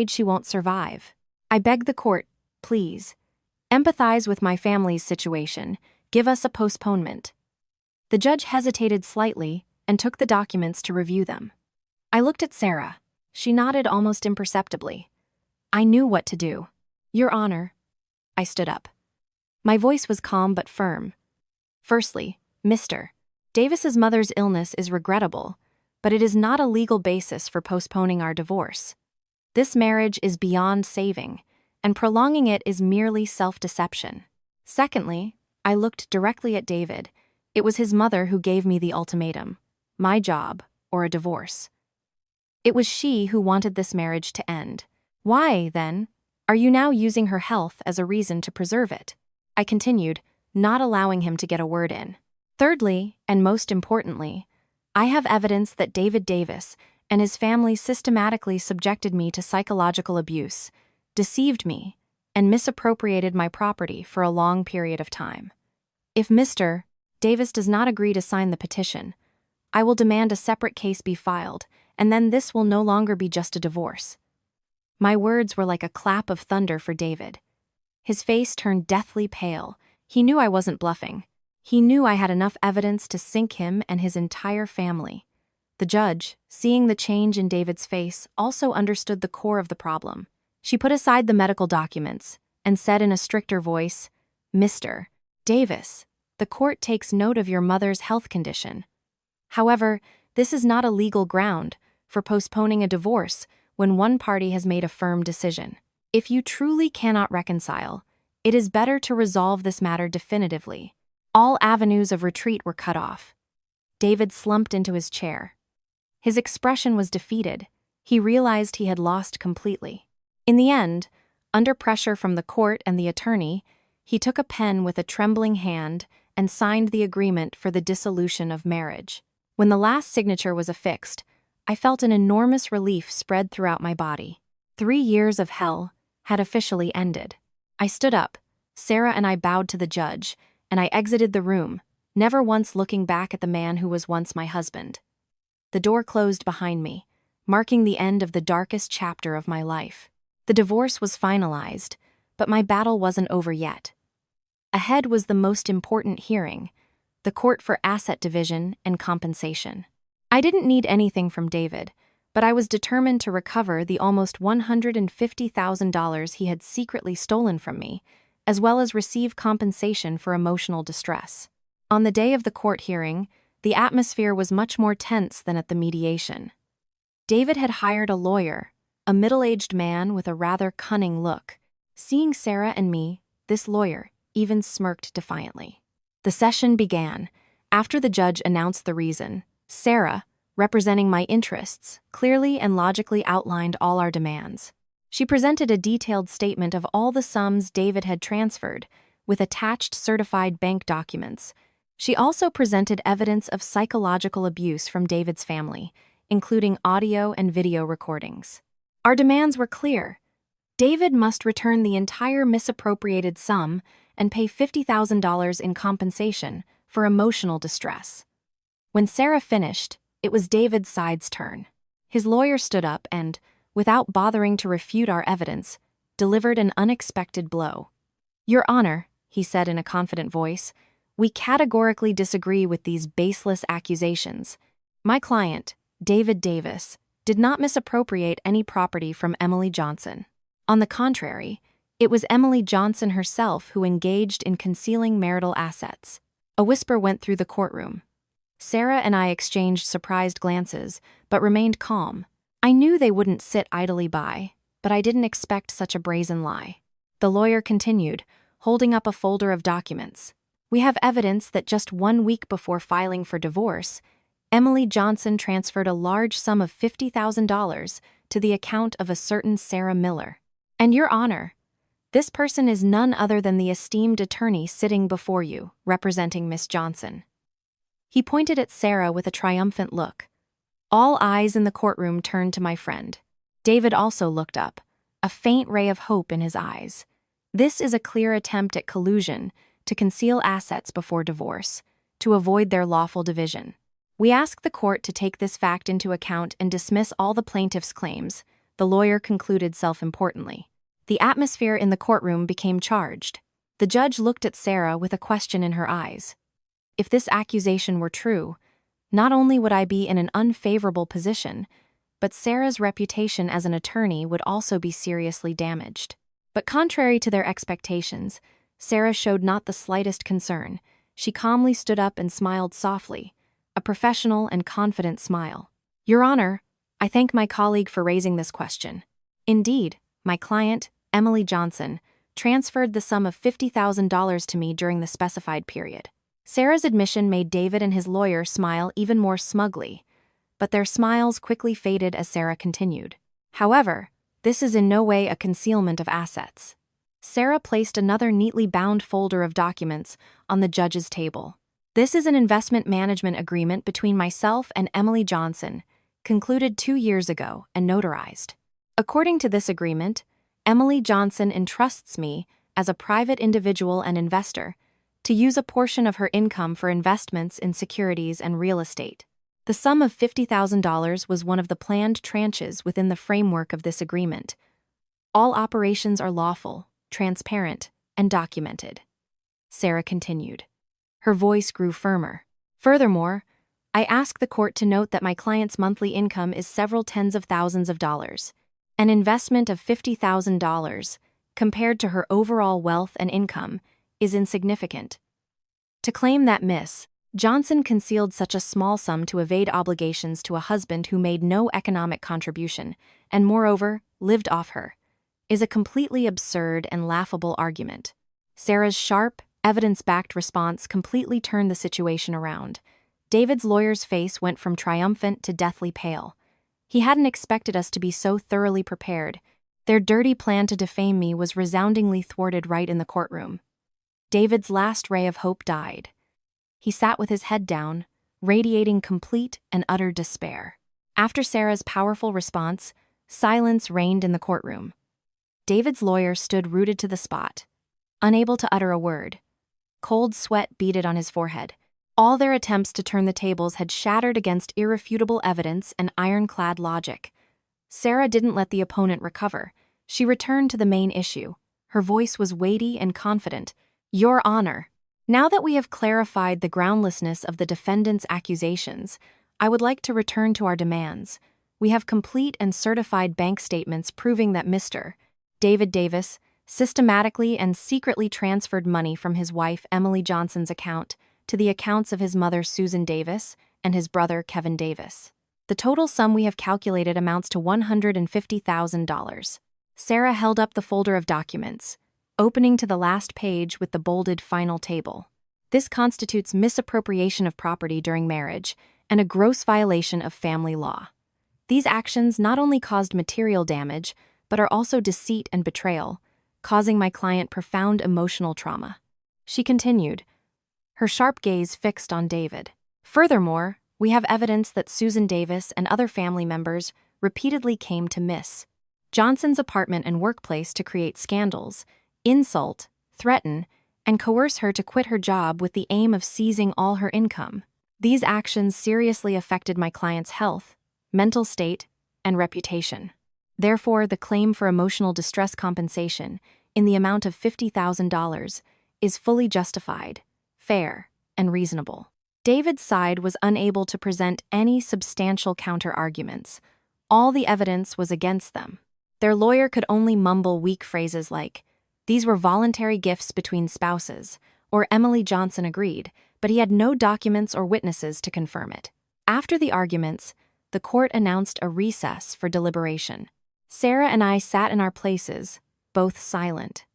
she won't survive. I beg the court, please, empathize with my family's situation. Give us a postponement." The judge hesitated slightly and took the documents to review them. I looked at Sarah. She nodded almost imperceptibly. I knew what to do. "Your Honor." I stood up. My voice was calm but firm. "Firstly, Mr. Davis's mother's illness is regrettable, but it is not a legal basis for postponing our divorce. This marriage is beyond saving, and prolonging it is merely self-deception. Secondly, I looked directly at David. It was his mother who gave me the ultimatum: my job or a divorce. It was she who wanted this marriage to end. Why, then, are you now using her health as a reason to preserve it?" I continued, not allowing him to get a word in. "Thirdly, and most importantly, I have evidence that David Davis and his family systematically subjected me to psychological abuse, deceived me, and misappropriated my property for a long period of time. If Mr. Davis does not agree to sign the petition, I will demand a separate case be filed, and then this will no longer be just a divorce." My words were like a clap of thunder for David. His face turned deathly pale. He knew I wasn't bluffing. He knew I had enough evidence to sink him and his entire family. The judge, seeing the change in David's face, also understood the core of the problem. She put aside the medical documents and said in a stricter voice, "Mr. Davis, the court takes note of your mother's health condition. However, this is not a legal ground for postponing a divorce when one party has made a firm decision. If you truly cannot reconcile, it is better to resolve this matter definitively." All avenues of retreat were cut off. David slumped into his chair. His expression was defeated. He realized he had lost completely. In the end, under pressure from the court and the attorney, he took a pen with a trembling hand and signed the agreement for the dissolution of marriage. When the last signature was affixed, I felt an enormous relief spread throughout my body. 3 years of hell had officially ended. I stood up. Sarah and I bowed to the judge, and I exited the room, never once looking back at the man who was once my husband. The door closed behind me, marking the end of the darkest chapter of my life. The divorce was finalized, but my battle wasn't over yet. Ahead was the most important hearing, the court for asset division and compensation. I didn't need anything from David, but I was determined to recover the almost $150,000 he had secretly stolen from me, as well as receive compensation for emotional distress. On the day of the court hearing, the atmosphere was much more tense than at the mediation. David had hired a lawyer, a middle-aged man with a rather cunning look. Seeing Sarah and me, this lawyer even smirked defiantly. The session began. After the judge announced the reason, Sarah, representing my interests, clearly and logically outlined all our demands. She presented a detailed statement of all the sums David had transferred, with attached certified bank documents. She also presented evidence of psychological abuse from David's family, including audio and video recordings. Our demands were clear. David must return the entire misappropriated sum and pay $50,000 in compensation for emotional distress. When Sarah finished, it was David's side's turn. His lawyer stood up and, without bothering to refute our evidence, delivered an unexpected blow. "Your Honor," he said in a confident voice, "we categorically disagree with these baseless accusations. My client, David Davis, did not misappropriate any property from Emily Johnson. On the contrary, it was Emily Johnson herself who engaged in concealing marital assets." A whisper went through the courtroom. Sarah and I exchanged surprised glances, but remained calm. I knew they wouldn't sit idly by, but I didn't expect such a brazen lie. The lawyer continued, holding up a folder of documents. "We have evidence that just 1 week before filing for divorce, Emily Johnson transferred a large sum of $50,000 to the account of a certain Sarah Miller. And Your Honor, this person is none other than the esteemed attorney sitting before you, representing Miss Johnson." He pointed at Sarah with a triumphant look. All eyes in the courtroom turned to my friend. David also looked up, a faint ray of hope in his eyes. This is a clear attempt at collusion to conceal assets before divorce, to avoid their lawful division. "We ask the court to take this fact into account and dismiss all the plaintiff's claims," the lawyer concluded self-importantly. The atmosphere in the courtroom became charged. The judge looked at Sarah with a question in her eyes. If this accusation were true, not only would I be in an unfavorable position, but Sarah's reputation as an attorney would also be seriously damaged. But contrary to their expectations, Sarah showed not the slightest concern. She calmly stood up and smiled softly, a professional and confident smile. "Your Honor, I thank my colleague for raising this question. Indeed, my client, Emily Johnson, transferred the sum of $50,000 to me during the specified period." Sarah's admission made David and his lawyer smile even more smugly, but their smiles quickly faded as Sarah continued. "However, this is in no way a concealment of assets." Sarah placed another neatly bound folder of documents on the judge's table. "This is an investment management agreement between myself and Emily Johnson, concluded 2 years ago and notarized. According to this agreement, Emily Johnson entrusts me, as a private individual and investor, to use a portion of her income for investments in securities and real estate. The sum of $50,000 was one of the planned tranches within the framework of this agreement. All operations are lawful, transparent, and documented. Sarah continued. Her voice grew firmer. Furthermore, I ask the court to note that my client's monthly income is several tens of thousands of dollars. An investment of $50,000, compared to her overall wealth and income, is insignificant. To claim that Miss Johnson concealed such a small sum to evade obligations to a husband who made no economic contribution, and moreover, lived off her, is a completely absurd and laughable argument. Sarah's sharp, evidence-backed response completely turned the situation around. David's lawyer's face went from triumphant to deathly pale. He hadn't expected us to be so thoroughly prepared. Their dirty plan to defame me was resoundingly thwarted right in the courtroom. David's last ray of hope died. He sat with his head down, radiating complete and utter despair. After Sarah's powerful response, silence reigned in the courtroom. David's lawyer stood rooted to the spot, unable to utter a word. Cold sweat beaded on his forehead. All their attempts to turn the tables had shattered against irrefutable evidence and ironclad logic. Sarah didn't let the opponent recover. She returned to the main issue. Her voice was weighty and confident. Your Honor, now that we have clarified the groundlessness of the defendant's accusations, I would like to return to our demands. We have complete and certified bank statements proving that Mr. David Davis systematically and secretly transferred money from his wife Emily Johnson's account to the accounts of his mother Susan Davis and his brother Kevin Davis. The total sum we have calculated amounts to $150,000. Sarah held up the folder of documents, opening to the last page with the bolded final table. This constitutes misappropriation of property during marriage and a gross violation of family law. These actions not only caused material damage, but are also deceit and betrayal, causing my client profound emotional trauma. She continued, her sharp gaze fixed on David. Furthermore, we have evidence that Susan Davis and other family members repeatedly came to Miss Johnson's apartment and workplace to create scandals, insult, threaten, and coerce her to quit her job with the aim of seizing all her income. These actions seriously affected my client's health, mental state, and reputation. Therefore, the claim for emotional distress compensation in the amount of $50,000 is fully justified, fair, and reasonable. David's side was unable to present any substantial counter-arguments. All the evidence was against them. Their lawyer could only mumble weak phrases like, "These were voluntary gifts between spouses," or "Emily Johnson agreed," but he had no documents or witnesses to confirm it. After the arguments, the court announced a recess for deliberation. Sarah and I sat in our places, both silent.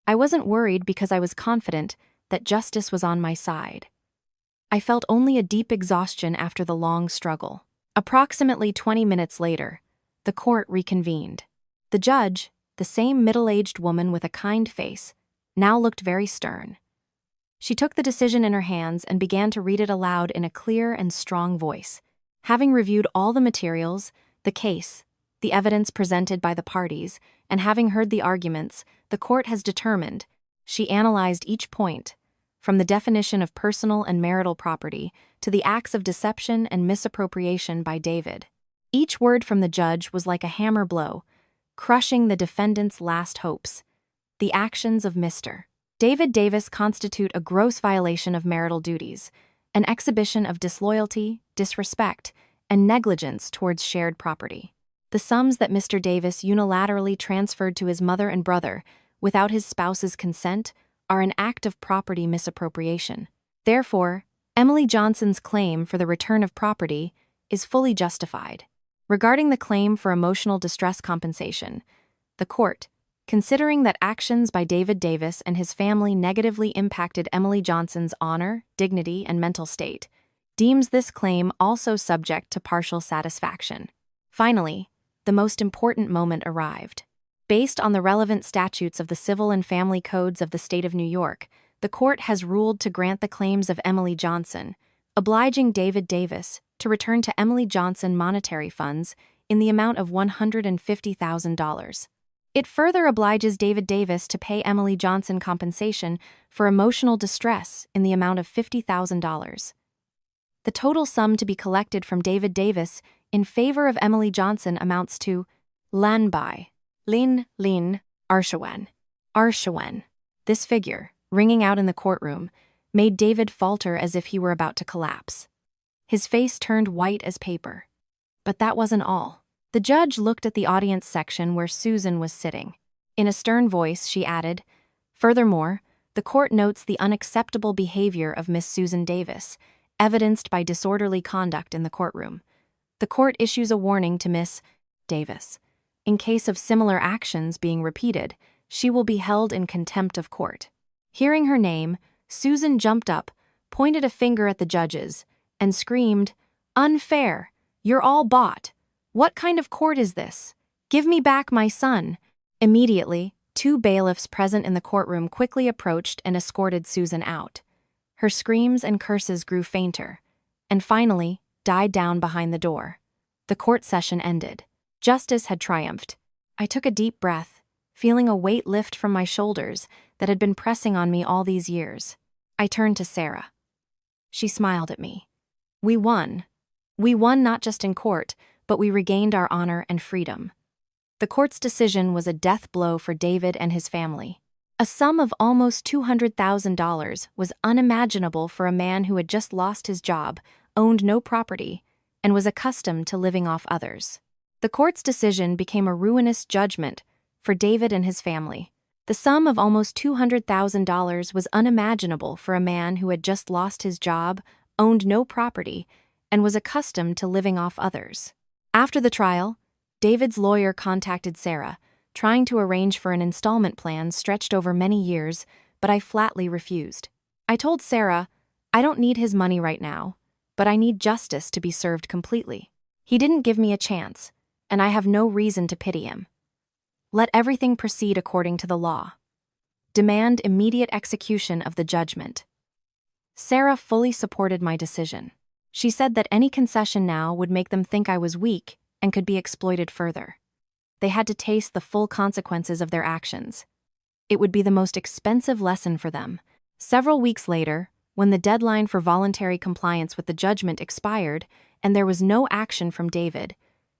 I wasn't worried because I was confident that justice was on my side. I felt only a deep exhaustion after the long struggle. Approximately 20 minutes later, the court reconvened. The judge, the same middle-aged woman with a kind face, now looked very stern. She took the decision in her hands and began to read it aloud in a clear and strong voice. Having reviewed all the materials, the case, the evidence presented by the parties, and having heard the arguments, the court has determined. She analyzed each point, from the definition of personal and marital property to the acts of deception and misappropriation by David. Each word from the judge was like a hammer blow, crushing the defendant's last hopes. The actions of Mr. David Davis constitute a gross violation of marital duties, an exhibition of disloyalty, disrespect, and negligence towards shared property. The sums that Mr. Davis unilaterally transferred to his mother and brother without his spouse's consent are an act of property misappropriation. Therefore, Emily Johnson's claim for the return of property is fully justified. Regarding the claim for emotional distress compensation, the court, considering that actions by David Davis and his family negatively impacted Emily Johnson's honor, dignity, and mental state, deems this claim also subject to partial satisfaction. Finally, the most important moment arrived. Based on the relevant statutes of the Civil and Family Codes of the State of New York, the court has ruled to grant the claims of Emily Johnson, obliging David Davis to return to Emily Johnson monetary funds in the amount of $150,000. It further obliges David Davis to pay Emily Johnson compensation for emotional distress in the amount of $50,000. The total sum to be collected from David Davis in favor of Emily Johnson amounts to Lanbai, Lin, Arshawen. This figure, ringing out in the courtroom, made David falter as if he were about to collapse. His face turned white as paper. But that wasn't all. The judge looked at the audience section where Susan was sitting. In a stern voice, she added, "Furthermore, the court notes the unacceptable behavior of Miss Susan Davis, evidenced by disorderly conduct in the courtroom. The court issues a warning to Miss Davis. In case of similar actions being repeated, she will be held in contempt of court." Hearing her name, Susan jumped up, pointed a finger at the judges, and screamed, "Unfair! You're all bought! What kind of court is this? Give me back my son!" Immediately, 2 bailiffs present in the courtroom quickly approached and escorted Susan out. Her screams and curses grew fainter, and finally died down behind the door. The court session ended. Justice had triumphed. I took a deep breath, feeling a weight lift from my shoulders that had been pressing on me all these years. I turned to Sarah. She smiled at me. We won. We won not just in court, but we regained our honor and freedom. The court's decision was a death blow for David and his family. A sum of almost $200,000 was unimaginable for a man who had just lost his job, owned no property, and was accustomed to living off others. The court's decision became a ruinous judgment for David and his family. The sum of almost $200,000 was unimaginable for a man who had just lost his job, owned no property, and was accustomed to living off others. After the trial, David's lawyer contacted Sarah, trying to arrange for an installment plan stretched over many years, but I flatly refused. I told Sarah, I don't need his money right now, but I need justice to be served completely. He didn't give me a chance, and I have no reason to pity him. Let everything proceed according to the law. Demand immediate execution of the judgment. Sarah fully supported my decision. She said that any concession now would make them think I was weak and could be exploited further. They had to taste the full consequences of their actions. It would be the most expensive lesson for them. Several weeks later, when the deadline for voluntary compliance with the judgment expired and there was no action from David,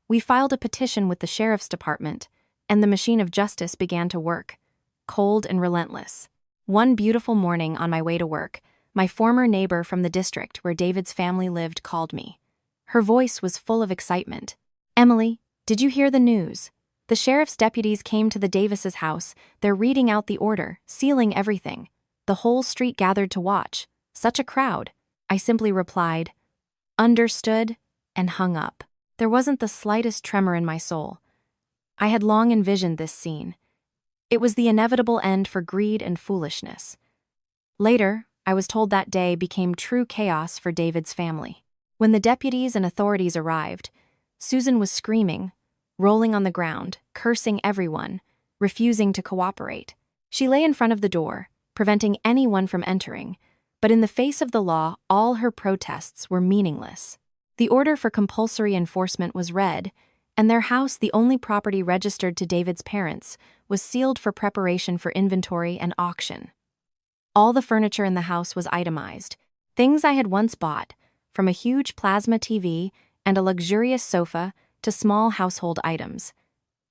we filed a petition with the sheriff's department, and the machine of justice began to work, cold and relentless. One beautiful morning on my way to work, my former neighbor from the district where David's family lived called me. Her voice was full of excitement. "Emily, did you hear the news? The sheriff's deputies came to the Davis's house. They're reading out the order, sealing everything. The whole street gathered to watch. Such a crowd." I simply replied, "Understood," and hung up. There wasn't the slightest tremor in my soul. I had long envisioned this scene. It was the inevitable end for greed and foolishness. Later, I was told that day became true chaos for David's family. When the deputies and authorities arrived, Susan was screaming, rolling on the ground, cursing everyone, refusing to cooperate. She lay in front of the door, preventing anyone from entering, but in the face of the law, all her protests were meaningless. The order for compulsory enforcement was read, and their house, the only property registered to David's parents, was sealed for preparation for inventory and auction. All the furniture in the house was itemized, things I had once bought, from a huge plasma TV and a luxurious sofa to small household items.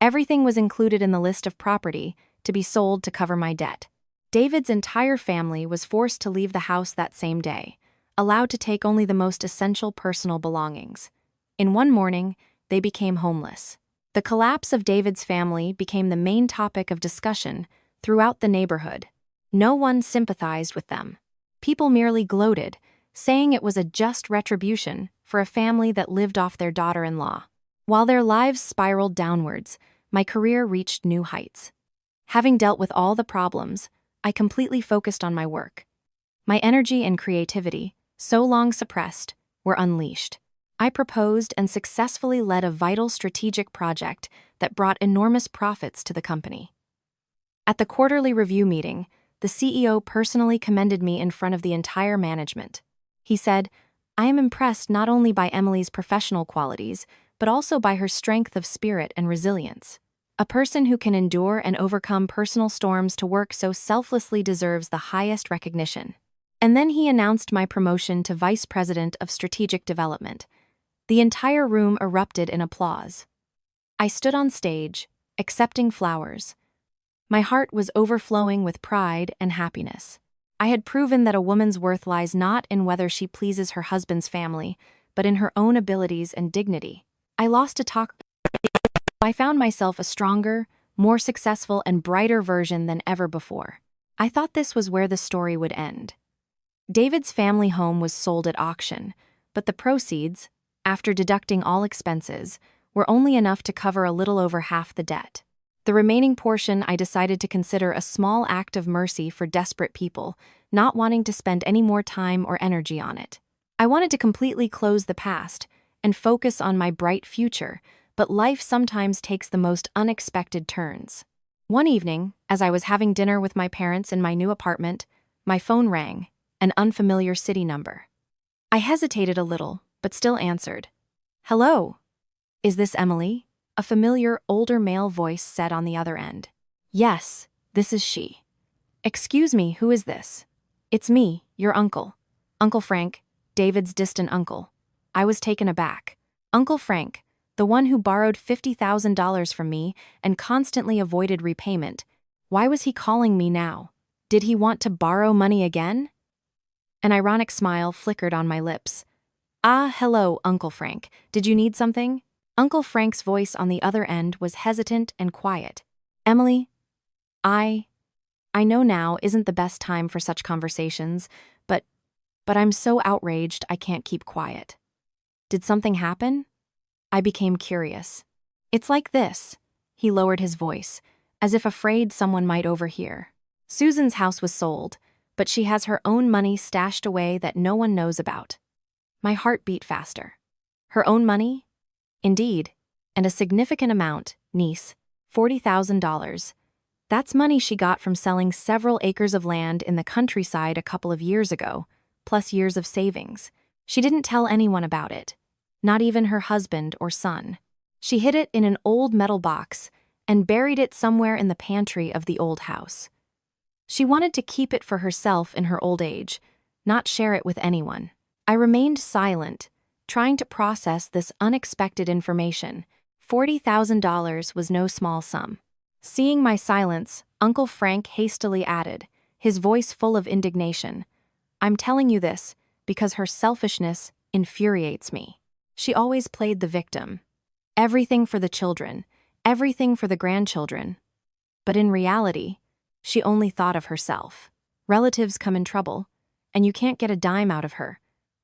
Everything was included in the list of property to be sold to cover my debt. David's entire family was forced to leave the house that same day, allowed to take only the most essential personal belongings. In one morning, they became homeless. The collapse of David's family became the main topic of discussion throughout the neighborhood. No one sympathized with them. People merely gloated, saying it was a just retribution for a family that lived off their daughter-in-law. While their lives spiraled downwards, my career reached new heights. Having dealt with all the problems, I completely focused on my work. My energy and creativity, so long suppressed, were unleashed. I proposed and successfully led a vital strategic project that brought enormous profits to the company. At the quarterly review meeting, the CEO personally commended me in front of the entire management. He said, I am impressed not only by Emily's professional qualities, but also by her strength of spirit and resilience. A person who can endure and overcome personal storms to work so selflessly deserves the highest recognition. And then he announced my promotion to Vice President of Strategic Development. The entire room erupted in applause. I stood on stage, accepting flowers. My heart was overflowing with pride and happiness. I had proven that a woman's worth lies not in whether she pleases her husband's family, but in her own abilities and dignity. I lost a talk. I found myself a stronger, more successful, and brighter version than ever before. I thought this was where the story would end. David's family home was sold at auction, but the proceeds, after deducting all expenses, were only enough to cover a little over half the debt. The remaining portion I decided to consider a small act of mercy for desperate people, not wanting to spend any more time or energy on it. I wanted to completely close the past and focus on my bright future, but life sometimes takes the most unexpected turns. One evening, as I was having dinner with my parents in my new apartment, my phone rang, an unfamiliar city number. I hesitated a little, but still answered. "Hello. Is this Emily?" A familiar, older male voice said on the other end. "Yes, this is she." "Excuse me, who is this?" "It's me, your uncle. Uncle Frank, David's distant uncle." I was taken aback. Uncle Frank, the one who borrowed $50,000 from me and constantly avoided repayment. Why was he calling me now? Did he want to borrow money again? An ironic smile flickered on my lips. "Ah, hello, Uncle Frank. Did you need something?" Uncle Frank's voice on the other end was hesitant and quiet. "Emily, I know now isn't the best time for such conversations, but I'm so outraged I can't keep quiet. Did something happen?" I became curious. "It's like this." He lowered his voice, as if afraid someone might overhear. "Susan's house was sold, but she has her own money stashed away that no one knows about." My heart beat faster. Her own money? Indeed, and a significant amount, niece, $40,000. That's money she got from selling several acres of land in the countryside a couple of years ago, plus years of savings. She didn't tell anyone about it, not even her husband or son. She hid it in an old metal box and buried it somewhere in the pantry of the old house. She wanted to keep it for herself in her old age, not share it with anyone. I remained silent, trying to process this unexpected information. $40,000 was no small sum. Seeing my silence, Uncle Frank hastily added, his voice full of indignation, "I'm telling you this because her selfishness infuriates me. She always played the victim. Everything for the children, everything for the grandchildren. But in reality, she only thought of herself. Relatives come in trouble, and you can't get a dime out of her.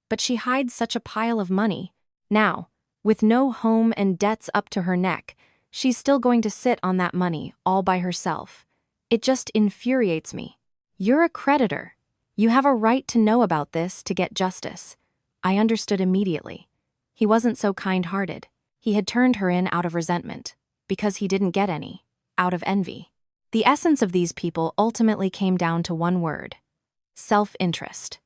But she hides such a pile of money. Now, with no home and debts up to her neck, she's still going to sit on that money all by herself. It just infuriates me. You're a creditor. You have a right to know about this to get justice." I understood immediately. He wasn't so kind-hearted. He had turned her in out of resentment, because he didn't get any, out of envy. The essence of these people ultimately came down to one word: self-interest.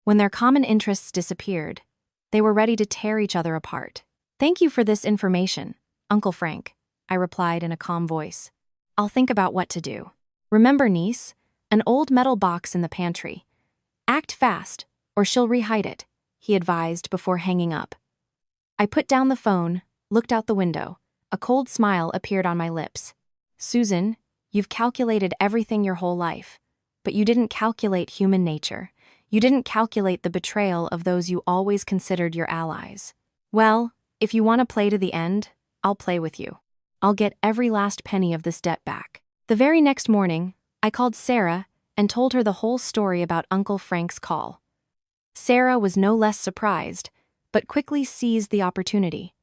When their common interests disappeared, they were ready to tear each other apart. "Thank you for this information, Uncle Frank," I replied in a calm voice. "I'll think about what to do. Remember, niece, an old metal box in the pantry. Act fast, or she'll rehide it," he advised before hanging up. I put down the phone, looked out the window. A cold smile appeared on my lips. "Susan, you've calculated everything your whole life, but you didn't calculate human nature. You didn't calculate the betrayal of those you always considered your allies. Well, if you want to play to the end, I'll play with you. I'll get every last penny of this debt back." The very next morning, I called Sarah and told her the whole story about Uncle Frank's call. Sarah was no less surprised, but quickly seized the opportunity.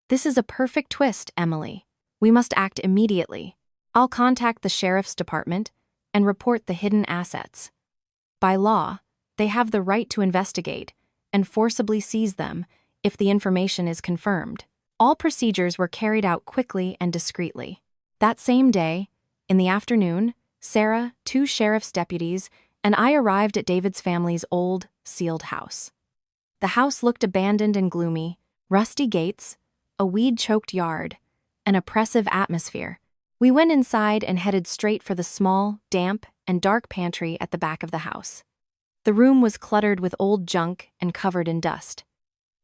"This is a perfect twist, Emily. We must act immediately. I'll contact the sheriff's department and report the hidden assets. By law, they have the right to investigate and forcibly seize them if the information is confirmed." All procedures were carried out quickly and discreetly. That same day, in the afternoon, Sarah, 2 sheriff's deputies, and I arrived at David's family's old, sealed house. The house looked abandoned and gloomy, rusty gates, a weed-choked yard, an oppressive atmosphere. We went inside and headed straight for the small, damp, and dark pantry at the back of the house. The room was cluttered with old junk and covered in dust.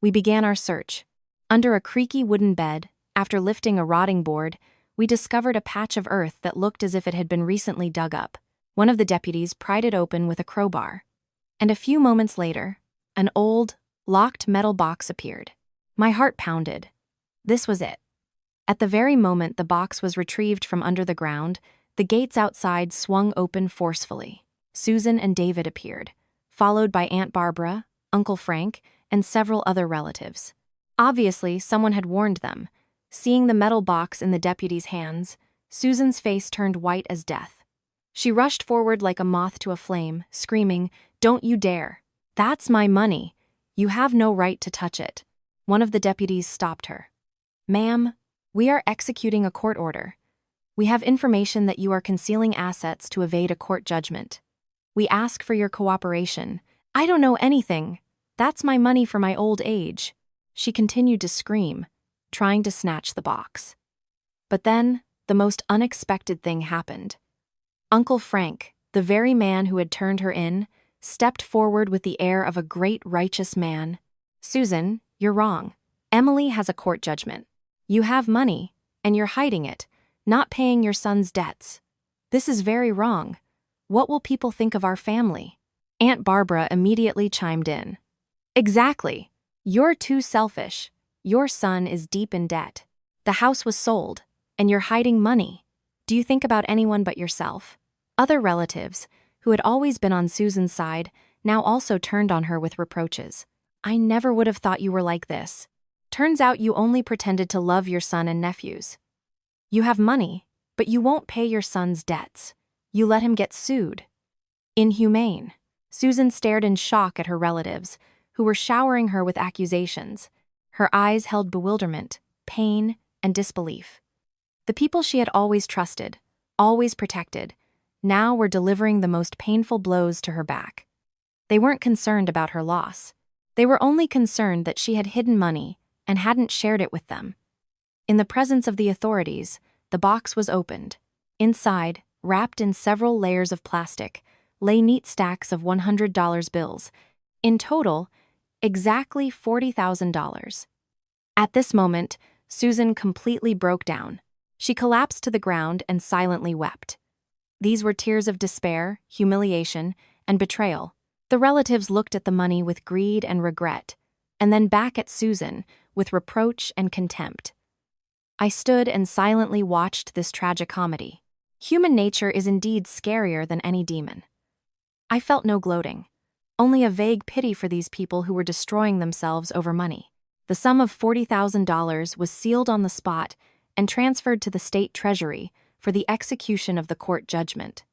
We began our search. Under a creaky wooden bed, after lifting a rotting board, we discovered a patch of earth that looked as if it had been recently dug up. One of the deputies pried it open with a crowbar. And a few moments later, an old, locked metal box appeared. My heart pounded. This was it. At the very moment the box was retrieved from under the ground, the gates outside swung open forcefully. Susan and David appeared, followed by Aunt Barbara, Uncle Frank, and several other relatives. Obviously, someone had warned them. Seeing the metal box in the deputy's hands, Susan's face turned white as death. She rushed forward like a moth to a flame, screaming, "Don't you dare! That's my money! You have no right to touch it." One of the deputies stopped her. "Ma'am, we are executing a court order. We have information that you are concealing assets to evade a court judgment. We ask for your cooperation." "I don't know anything. That's my money for my old age." She continued to scream, trying to snatch the box. But then, the most unexpected thing happened. Uncle Frank, the very man who had turned her in, stepped forward with the air of a great righteous man. "Susan, you're wrong. Emily has a court judgment. You have money, and you're hiding it, not paying your son's debts. This is very wrong. What will people think of our family?" Aunt Barbara immediately chimed in. "Exactly. You're too selfish. Your son is deep in debt. The house was sold, and you're hiding money. Do you think about anyone but yourself?" Other relatives, who had always been on Susan's side, now also turned on her with reproaches. "I never would have thought you were like this. Turns out you only pretended to love your son and nephews. You have money, but you won't pay your son's debts. You let him get sued. Inhumane." Susan stared in shock at her relatives, who were showering her with accusations. Her eyes held bewilderment, pain, and disbelief. The people she had always trusted, always protected, now were delivering the most painful blows to her back. They weren't concerned about her loss. They were only concerned that she had hidden money and hadn't shared it with them. In the presence of the authorities, the box was opened. Inside, wrapped in several layers of plastic, lay neat stacks of $100 bills. In total, exactly $40,000. At this moment, Susan completely broke down. She collapsed to the ground and silently wept. These were tears of despair, humiliation, and betrayal. The relatives looked at the money with greed and regret, and then back at Susan with reproach and contempt. I stood and silently watched this tragicomedy. Human nature is indeed scarier than any demon. I felt no gloating, only a vague pity for these people who were destroying themselves over money. The sum of $40,000 was sealed on the spot and transferred to the state treasury for the execution of the court judgment.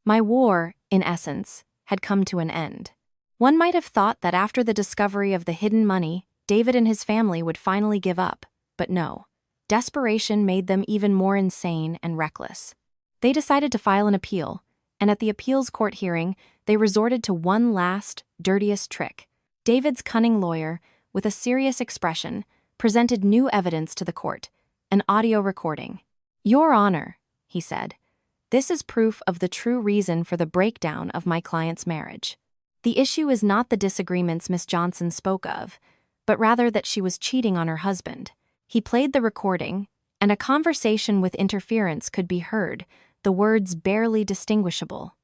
My war, in essence, had come to an end. One might have thought that after the discovery of the hidden money, David and his family would finally give up, but no. Desperation made them even more insane and reckless. They decided to file an appeal, and at the appeals court hearing, they resorted to one last, dirtiest trick. David's cunning lawyer, with a serious expression, presented new evidence to the court, an audio recording. "Your Honor," he said, "this is proof of the true reason for the breakdown of my client's marriage. The issue is not the disagreements Miss Johnson spoke of, but rather that she was cheating on her husband." He played the recording, and a conversation with interference could be heard, the words barely distinguishable.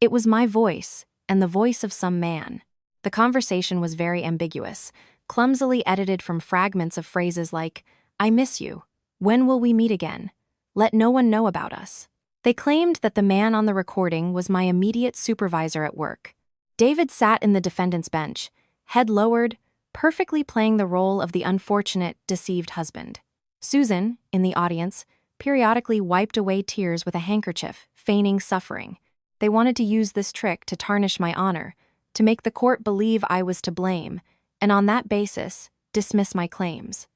It was my voice, and the voice of some man. The conversation was very ambiguous, clumsily edited from fragments of phrases like, "I miss you. When will we meet again? Let no one know about us." They claimed that the man on the recording was my immediate supervisor at work. David sat in the defendant's bench, head lowered, perfectly playing the role of the unfortunate, deceived husband. Susan, in the audience, periodically wiped away tears with a handkerchief, feigning suffering. They wanted to use this trick to tarnish my honor, to make the court believe I was to blame, and on that basis, dismiss my claims.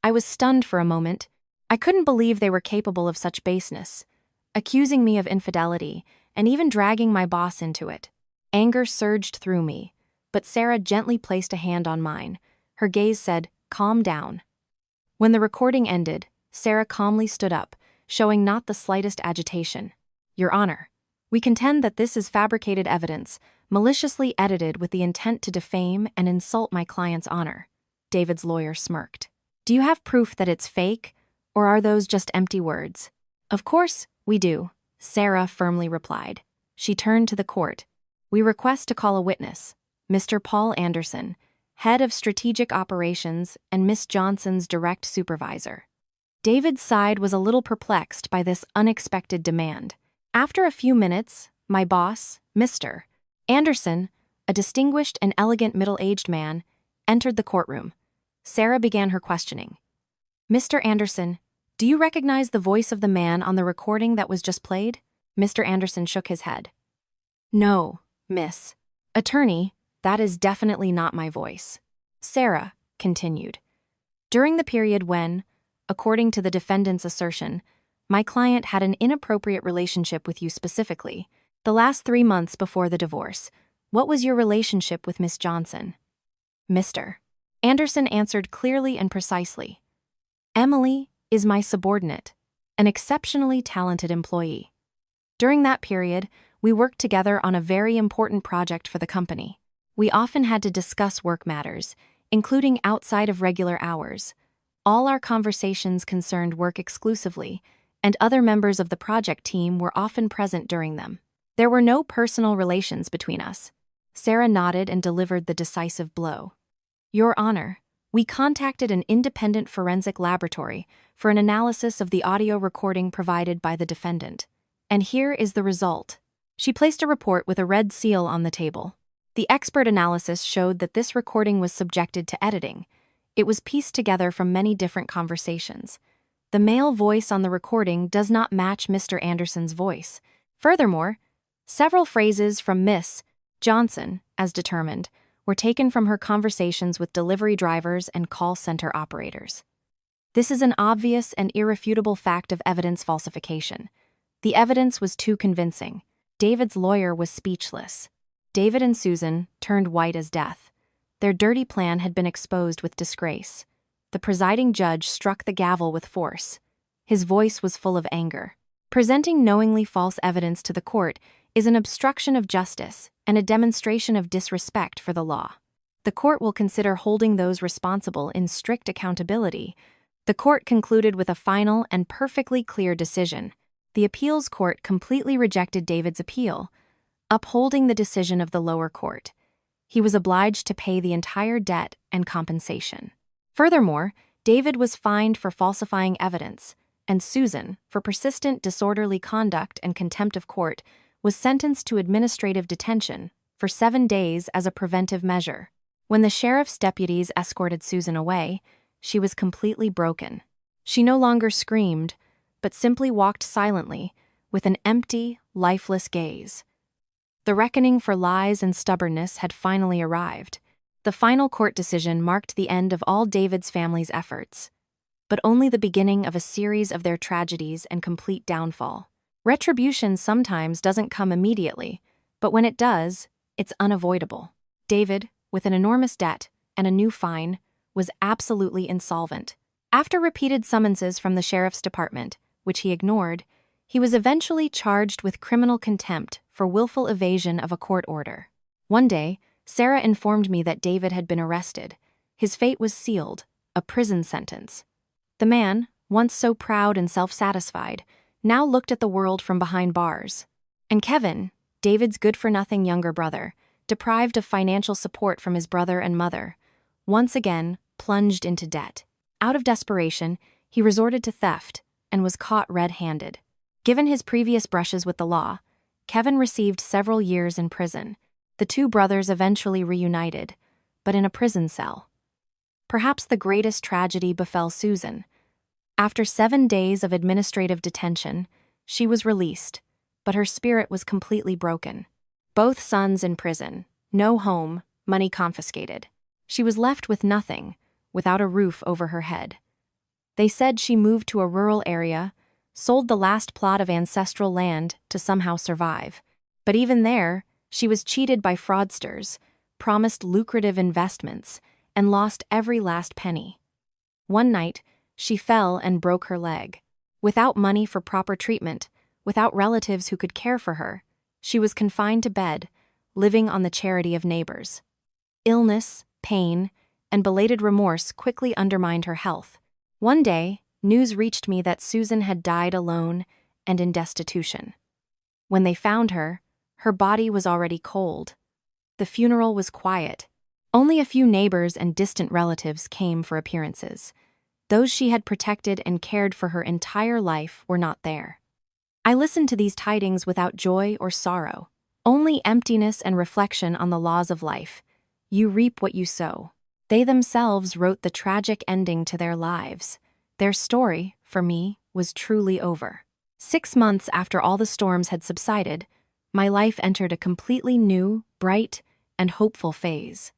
I was stunned for a moment. I couldn't believe they were capable of such baseness, accusing me of infidelity, and even dragging my boss into it. Anger surged through me. but Sarah gently placed a hand on mine. Her gaze said, "Calm down." When the recording ended, Sarah calmly stood up, showing not the slightest agitation. "Your Honor, we contend that this is fabricated evidence, maliciously edited with the intent to defame and insult my client's honor." David's lawyer smirked. "Do you have proof that it's fake, or are those just empty words?" "Of course, we do," Sarah firmly replied. She turned to the court. "We request to call a witness, Mr. Paul Anderson, head of strategic operations and Miss Johnson's direct supervisor." David's side was a little perplexed by this unexpected demand. After a few minutes, my boss, Mr. Anderson, a distinguished and elegant middle-aged man, entered the courtroom. Sarah began her questioning. "Mr. Anderson, do you recognize the voice of the man on the recording that was just played?" Mr. Anderson shook his head. "No, Miss Attorney, that is definitely not my voice." Sarah continued. "During the period when, according to the defendant's assertion, my client had an inappropriate relationship with you specifically, the last 3 months before the divorce, what was your relationship with Miss Johnson?" Mr. Anderson answered clearly and precisely. "Emily is my subordinate, an exceptionally talented employee. During that period, we worked together on a very important project for the company. We often had to discuss work matters, including outside of regular hours. All our conversations concerned work exclusively, and other members of the project team were often present during them. There were no personal relations between us." Sarah nodded and delivered the decisive blow. "Your Honor, we contacted an independent forensic laboratory for an analysis of the audio recording provided by the defendant. And here is the result." She placed a report with a red seal on the table. The expert analysis showed that this recording was subjected to editing. It was pieced together from many different conversations. The male voice on the recording does not match Mr. Anderson's voice. Furthermore, several phrases from Miss Johnson, as determined, were taken from her conversations with delivery drivers and call center operators. This is an obvious and irrefutable fact of evidence falsification. The evidence was too convincing. David's lawyer was speechless. David and Susan turned white as death. Their dirty plan had been exposed with disgrace. The presiding judge struck the gavel with force. His voice was full of anger. Presenting knowingly false evidence to the court is an obstruction of justice and a demonstration of disrespect for the law. The court will consider holding those responsible in strict accountability. The court concluded with a final and perfectly clear decision. The appeals court completely rejected David's appeal, upholding the decision of the lower court. He was obliged to pay the entire debt and compensation. Furthermore, David was fined for falsifying evidence, and Susan, for persistent disorderly conduct and contempt of court, was sentenced to administrative detention for 7 days as a preventive measure. When the sheriff's deputies escorted Susan away, she was completely broken. She no longer screamed, but simply walked silently, with an empty, lifeless gaze. The reckoning for lies and stubbornness had finally arrived. The final court decision marked the end of all David's family's efforts, but only the beginning of a series of their tragedies and complete downfall. Retribution sometimes doesn't come immediately, but when it does, it's unavoidable. David, with an enormous debt and a new fine, was absolutely insolvent. After repeated summonses from the sheriff's department, which he ignored, he was eventually charged with criminal contempt for willful evasion of a court order. One day, Sarah informed me that David had been arrested. His fate was sealed, a prison sentence. The man, once so proud and self-satisfied, now looked at the world from behind bars. And Kevin, David's good-for-nothing younger brother, deprived of financial support from his brother and mother, once again plunged into debt. Out of desperation, he resorted to theft and was caught red-handed. Given his previous brushes with the law, Kevin received several years in prison. The two brothers eventually reunited, but in a prison cell. Perhaps the greatest tragedy befell Susan. After 7 days of administrative detention, she was released, but her spirit was completely broken. Both sons in prison, no home, money confiscated. She was left with nothing, without a roof over her head. They said she moved to a rural area, sold the last plot of ancestral land to somehow survive. But even there, she was cheated by fraudsters, promised lucrative investments, and lost every last penny. One night, she fell and broke her leg. Without money for proper treatment, without relatives who could care for her, she was confined to bed, living on the charity of neighbors. Illness, pain, and belated remorse quickly undermined her health. One day, news reached me that Susan had died alone and in destitution. When they found her body was already cold. The funeral was quiet. Only a few neighbors and distant relatives came for appearances. Those she had protected and cared for her entire life were not there. I listened to these tidings without joy or sorrow, only emptiness and reflection on the laws of life. You reap what you sow. They themselves wrote the tragic ending to their lives. Their story, for me, was truly over. 6 months after all the storms had subsided, my life entered a completely new, bright, and hopeful phase.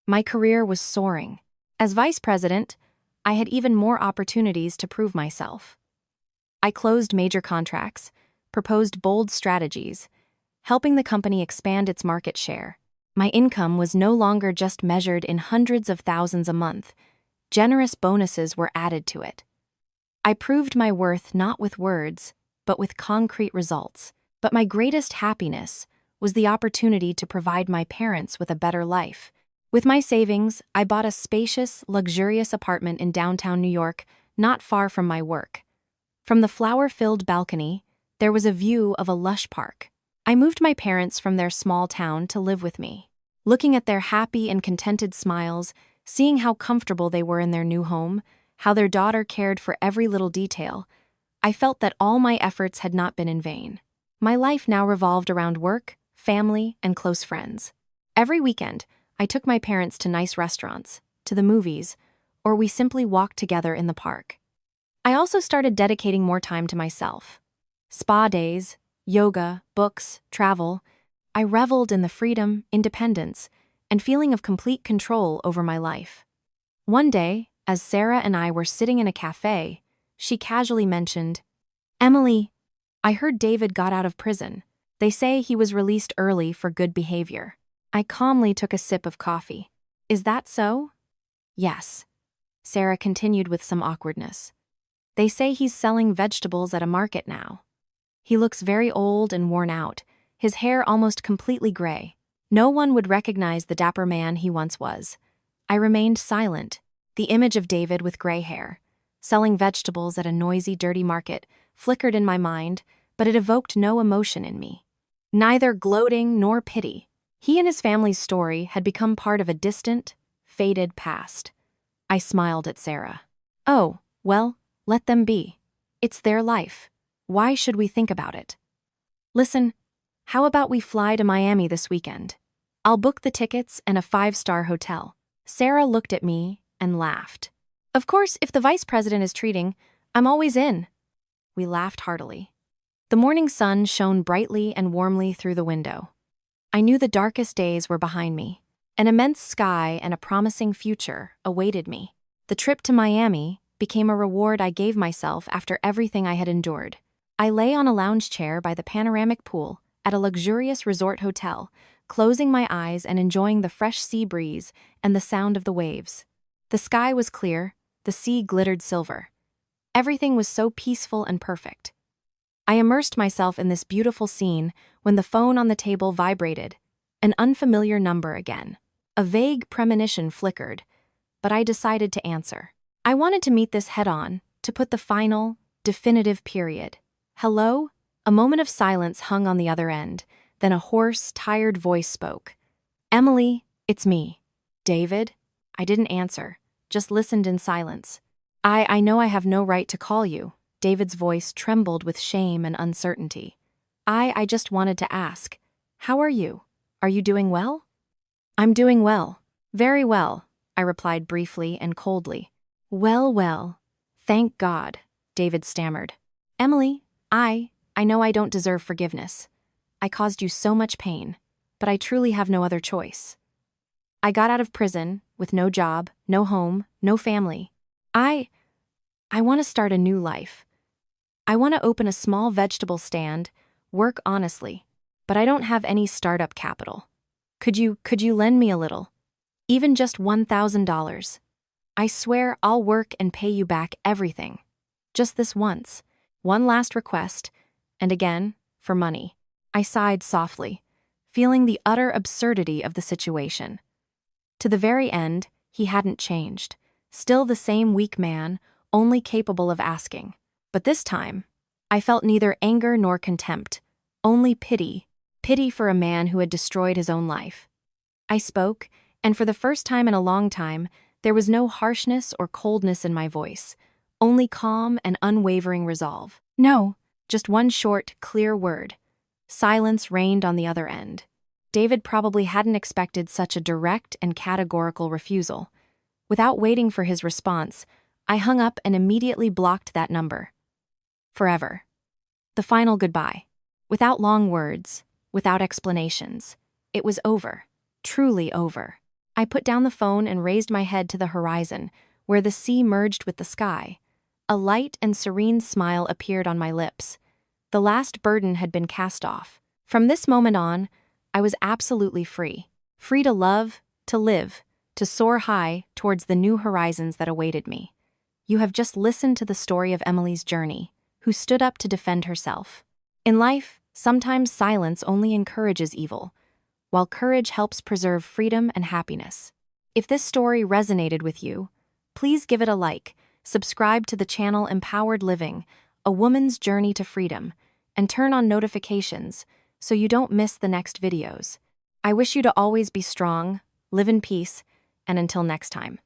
My career was soaring. As vice president, I had even more opportunities to prove myself. I closed major contracts, proposed bold strategies, helping the company expand its market share. My income was no longer just measured in hundreds of thousands a month. Generous bonuses were added to it. I proved my worth not with words, but with concrete results. But my greatest happiness was the opportunity to provide my parents with a better life. With my savings, I bought a spacious, luxurious apartment in downtown New York, not far from my work. From the flower-filled balcony, there was a view of a lush park. I moved my parents from their small town to live with me. Looking at their happy and contented smiles, seeing how comfortable they were in their new home, how their daughter cared for every little detail, I felt that all my efforts had not been in vain. My life now revolved around work, family, and close friends. Every weekend, I took my parents to nice restaurants, to the movies, or we simply walked together in the park. I also started dedicating more time to myself. Spa days, yoga, books, travel. I reveled in the freedom, independence, and feeling of complete control over my life. One day, as Sarah and I were sitting in a cafe, she casually mentioned, "Emily, I heard David got out of prison. They say he was released early for good behavior." I calmly took a sip of coffee. "Is that so?" "Yes," Sarah continued with some awkwardness. "They say he's selling vegetables at a market now. He looks very old and worn out, his hair almost completely gray. No one would recognize the dapper man he once was." I remained silent. The image of David with gray hair, selling vegetables at a noisy, dirty market, flickered in my mind, but it evoked no emotion in me. Neither gloating nor pity. He and his family's story had become part of a distant, faded past. I smiled at Sarah. "Oh, well, let them be. It's their life. Why should we think about it? Listen, how about we fly to Miami this weekend? I'll book the tickets and a 5-star hotel." Sarah looked at me and laughed. "Of course, if the vice president is treating, I'm always in." We laughed heartily. The morning sun shone brightly and warmly through the window. I knew the darkest days were behind me. An immense sky and a promising future awaited me. The trip to Miami became a reward I gave myself after everything I had endured. I lay on a lounge chair by the panoramic pool at a luxurious resort hotel, closing my eyes and enjoying the fresh sea breeze and the sound of the waves. The sky was clear, the sea glittered silver. Everything was so peaceful and perfect. I immersed myself in this beautiful scene when the phone on the table vibrated, an unfamiliar number again. A vague premonition flickered, but I decided to answer. I wanted to meet this head-on, to put the final, definitive period. "Hello?" A moment of silence hung on the other end, then a hoarse, tired voice spoke. "Emily, it's me." "David?" I didn't answer, just listened in silence. I know I have no right to call you." David's voice trembled with shame and uncertainty. I just wanted to ask, how are you? Are you doing well?" "I'm doing well. Very well," I replied briefly and coldly. Well, thank God," David stammered. "Emily, I know I don't deserve forgiveness. I caused you so much pain, but I truly have no other choice. I got out of prison with no job, no home, no family. I want to start a new life. I want to open a small vegetable stand, work honestly, but I don't have any startup capital. Could you lend me a little? Even just $1,000. I swear I'll work and pay you back everything. Just this once. One last request, and again, for money. I sighed softly, feeling the utter absurdity of the situation. To the very end, he hadn't changed. Still the same weak man, only capable of asking. But this time, I felt neither anger nor contempt, only pity. Pity for a man who had destroyed his own life. I spoke, and for the first time in a long time, there was no harshness or coldness in my voice, only calm and unwavering resolve. No, just one short, clear word. Silence reigned on the other end. David probably hadn't expected such a direct and categorical refusal. Without waiting for his response, I hung up and immediately blocked that number. Forever. The final goodbye. Without long words, without explanations. It was over. Truly over. I put down the phone and raised my head to the horizon, where the sea merged with the sky. A light and serene smile appeared on my lips. The last burden had been cast off. From this moment on, I was absolutely free. Free to love, to live, to soar high towards the new horizons that awaited me. You have just listened to the story of Emily's journey, who stood up to defend herself. In life, sometimes silence only encourages evil, while courage helps preserve freedom and happiness. If this story resonated with you, please give it a like, subscribe to the channel Empowered Living, A Woman's Journey to Freedom, and turn on notifications so you don't miss the next videos. I wish you to always be strong, live in peace, and until next time.